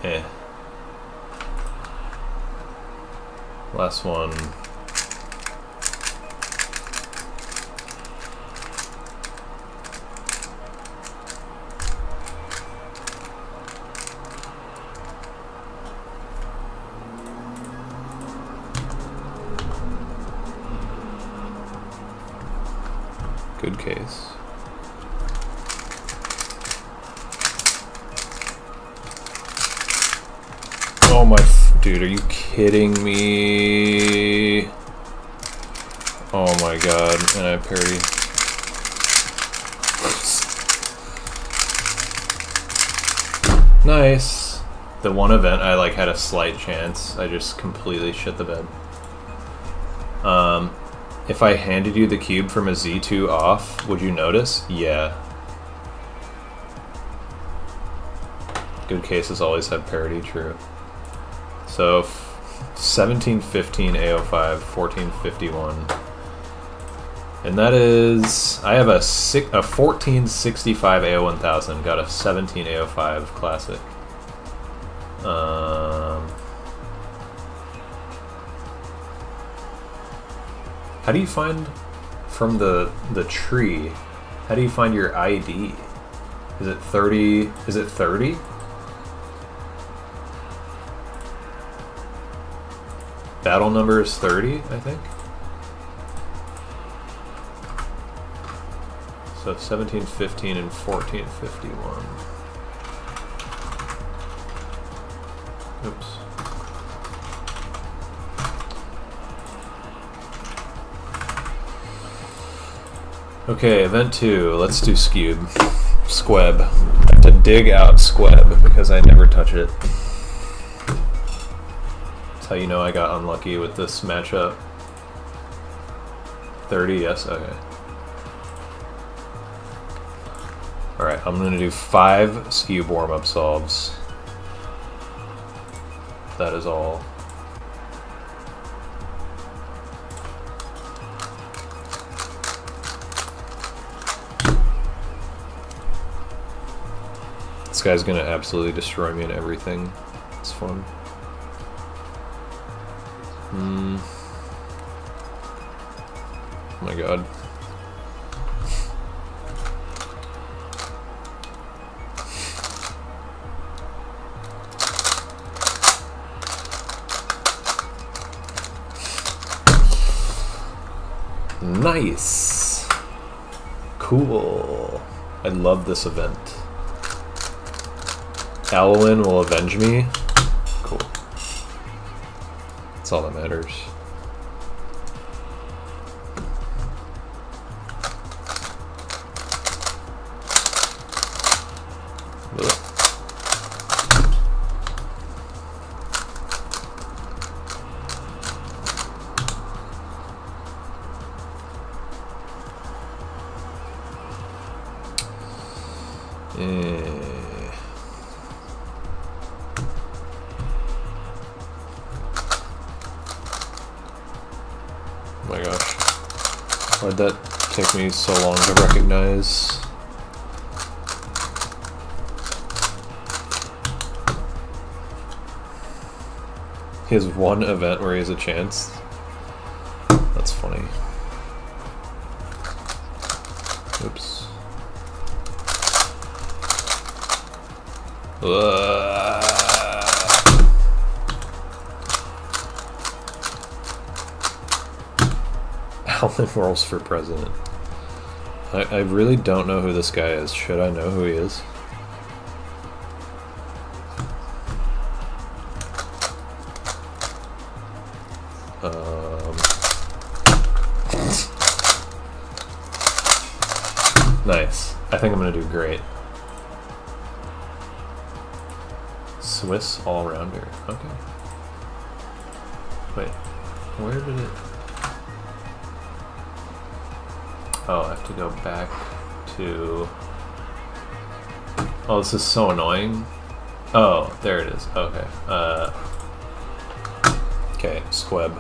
Eh. Last one. Good case. Oh my, dude, are you kidding me? Oh my god, and I parry. Nice. The one event I like had a slight chance. I just completely shit the bed. If I handed you the cube from a Z2 off, would you notice? Yeah. Good cases always have parity, true. So 1715 AO5, 1451. And that is, I have a 1465 AO1000, got a 17 AO5 classic. How do you find from the tree? How do you find your ID? Is it 30? Is it 30? Battle number is 30, I think. So 1715 and 1451. Oops. Okay, event 2. Let's do Squeb. Squeb. I have to dig out Squeb because I never touch it. That's how you know I got unlucky with this matchup. 30, yes, okay. Alright, I'm gonna do 5 Squeb warm-up solves. That is all. This guy's gonna absolutely destroy me in everything. It's fun. Oh my god. Nice. Cool. I love this event. Alwyn will avenge me. Cool. That's all that matters. Ugh. Oh my gosh. Why'd that take me so long to recognize? He has one event where he has a chance. That's funny. Oops. Alvin rolls for president. I really don't know who this guy is. Should I know who he is? Nice. I think I'm gonna do great. Swiss all-rounder. Okay. Wait. Where did it... Oh, I have to go back to... Oh, this is so annoying. Oh, there it is. Okay. Okay, Squeb.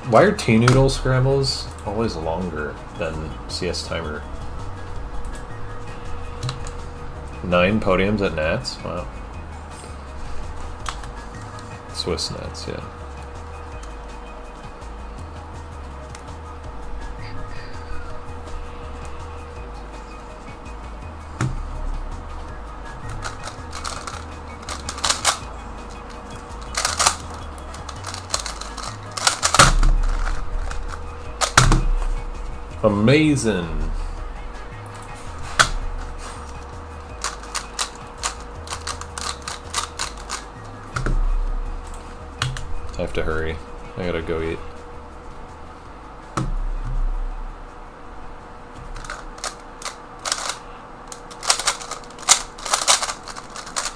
Why are T-Noodle scrambles always longer than CS Timer? 9 podiums at Nats? Wow. Swiss Nats, yeah. Amazing. I have to hurry. I gotta go eat.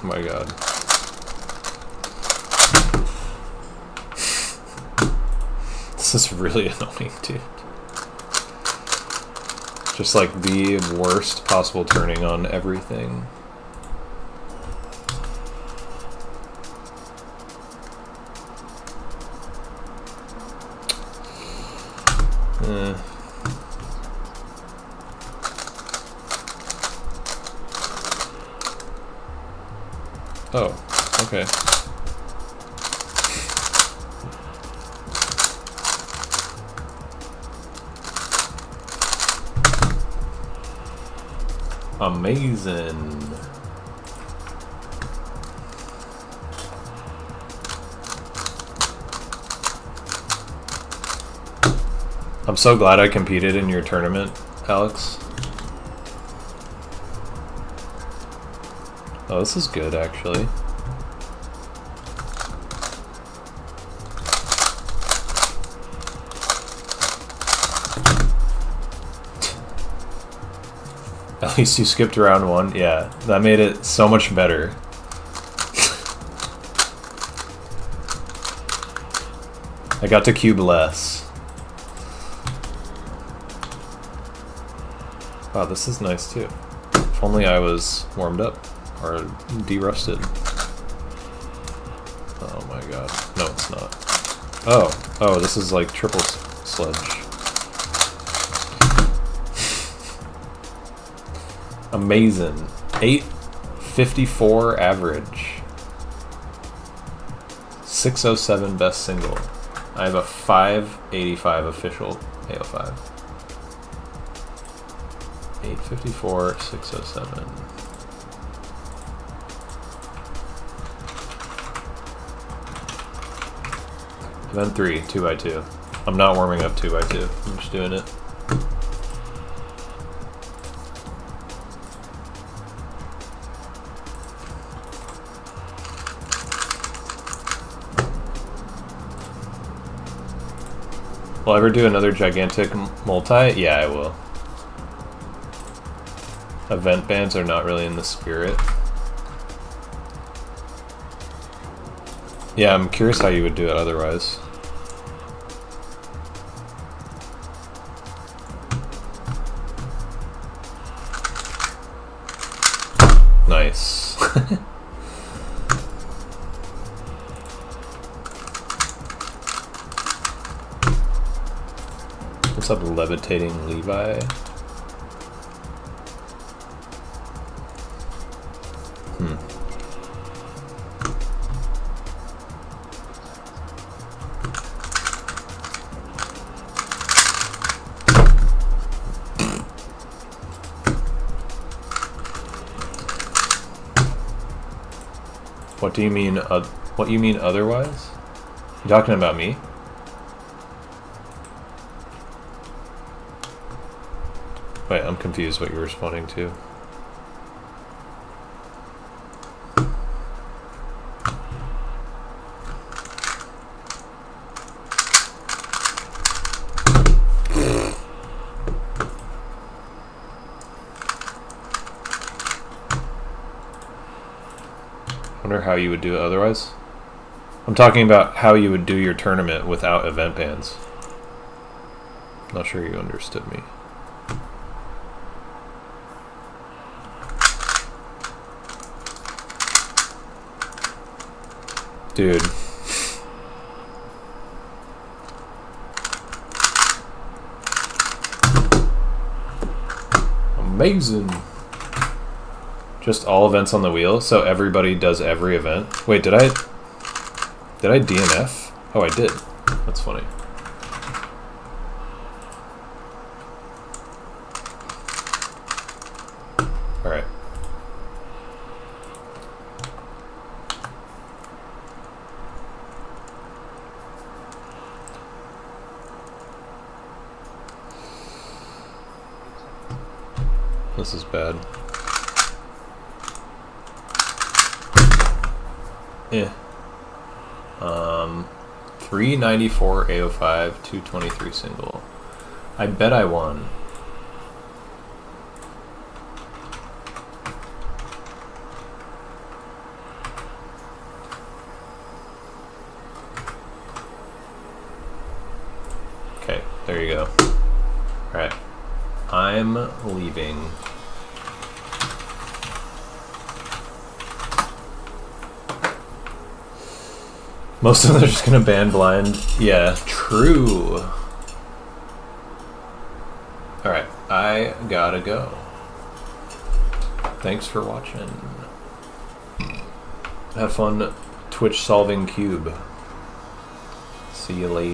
Oh my god. This is really annoying, dude. Just like the worst possible turning on everything. Oh, okay. Amazing. I'm so glad I competed in your tournament, Alex. Oh, this is good, actually. At least you skipped round 1. Yeah, that made it so much better. I got to cube less. Wow, this is nice too. If only I was warmed up or de-rusted. Oh my god. No, it's not. Oh, this is like triple sledge. Amazing. 854 average. 607 best single. I have a 585 official AO5. 854, 607. Event 3, 2x2. I'm not warming up 2x2. I'm just doing it. Will I ever do another gigantic multi? Yeah, I will. Event bands are not really in the spirit. Yeah, I'm curious how you would do it otherwise. Nice. What's up, levitating Levi? What do you mean? What you mean otherwise? You talking about me? Wait, I'm confused what you're responding to. Wonder how you would do it otherwise. I'm talking about how you would do your tournament without event bans. Not sure you understood me. Dude. Amazing. Just all events on the wheel, so everybody does every event. Wait, did I DNF? Oh, I did. That's funny. All right. This is bad. Yeah. 394 A05, 223 single. I bet I won. Okay, there you go. Alright. I'm leaving. Most of them are just gonna ban blind. Yeah, true. Alright, I gotta go. Thanks for watching. Have fun Twitch solving cube. See you later.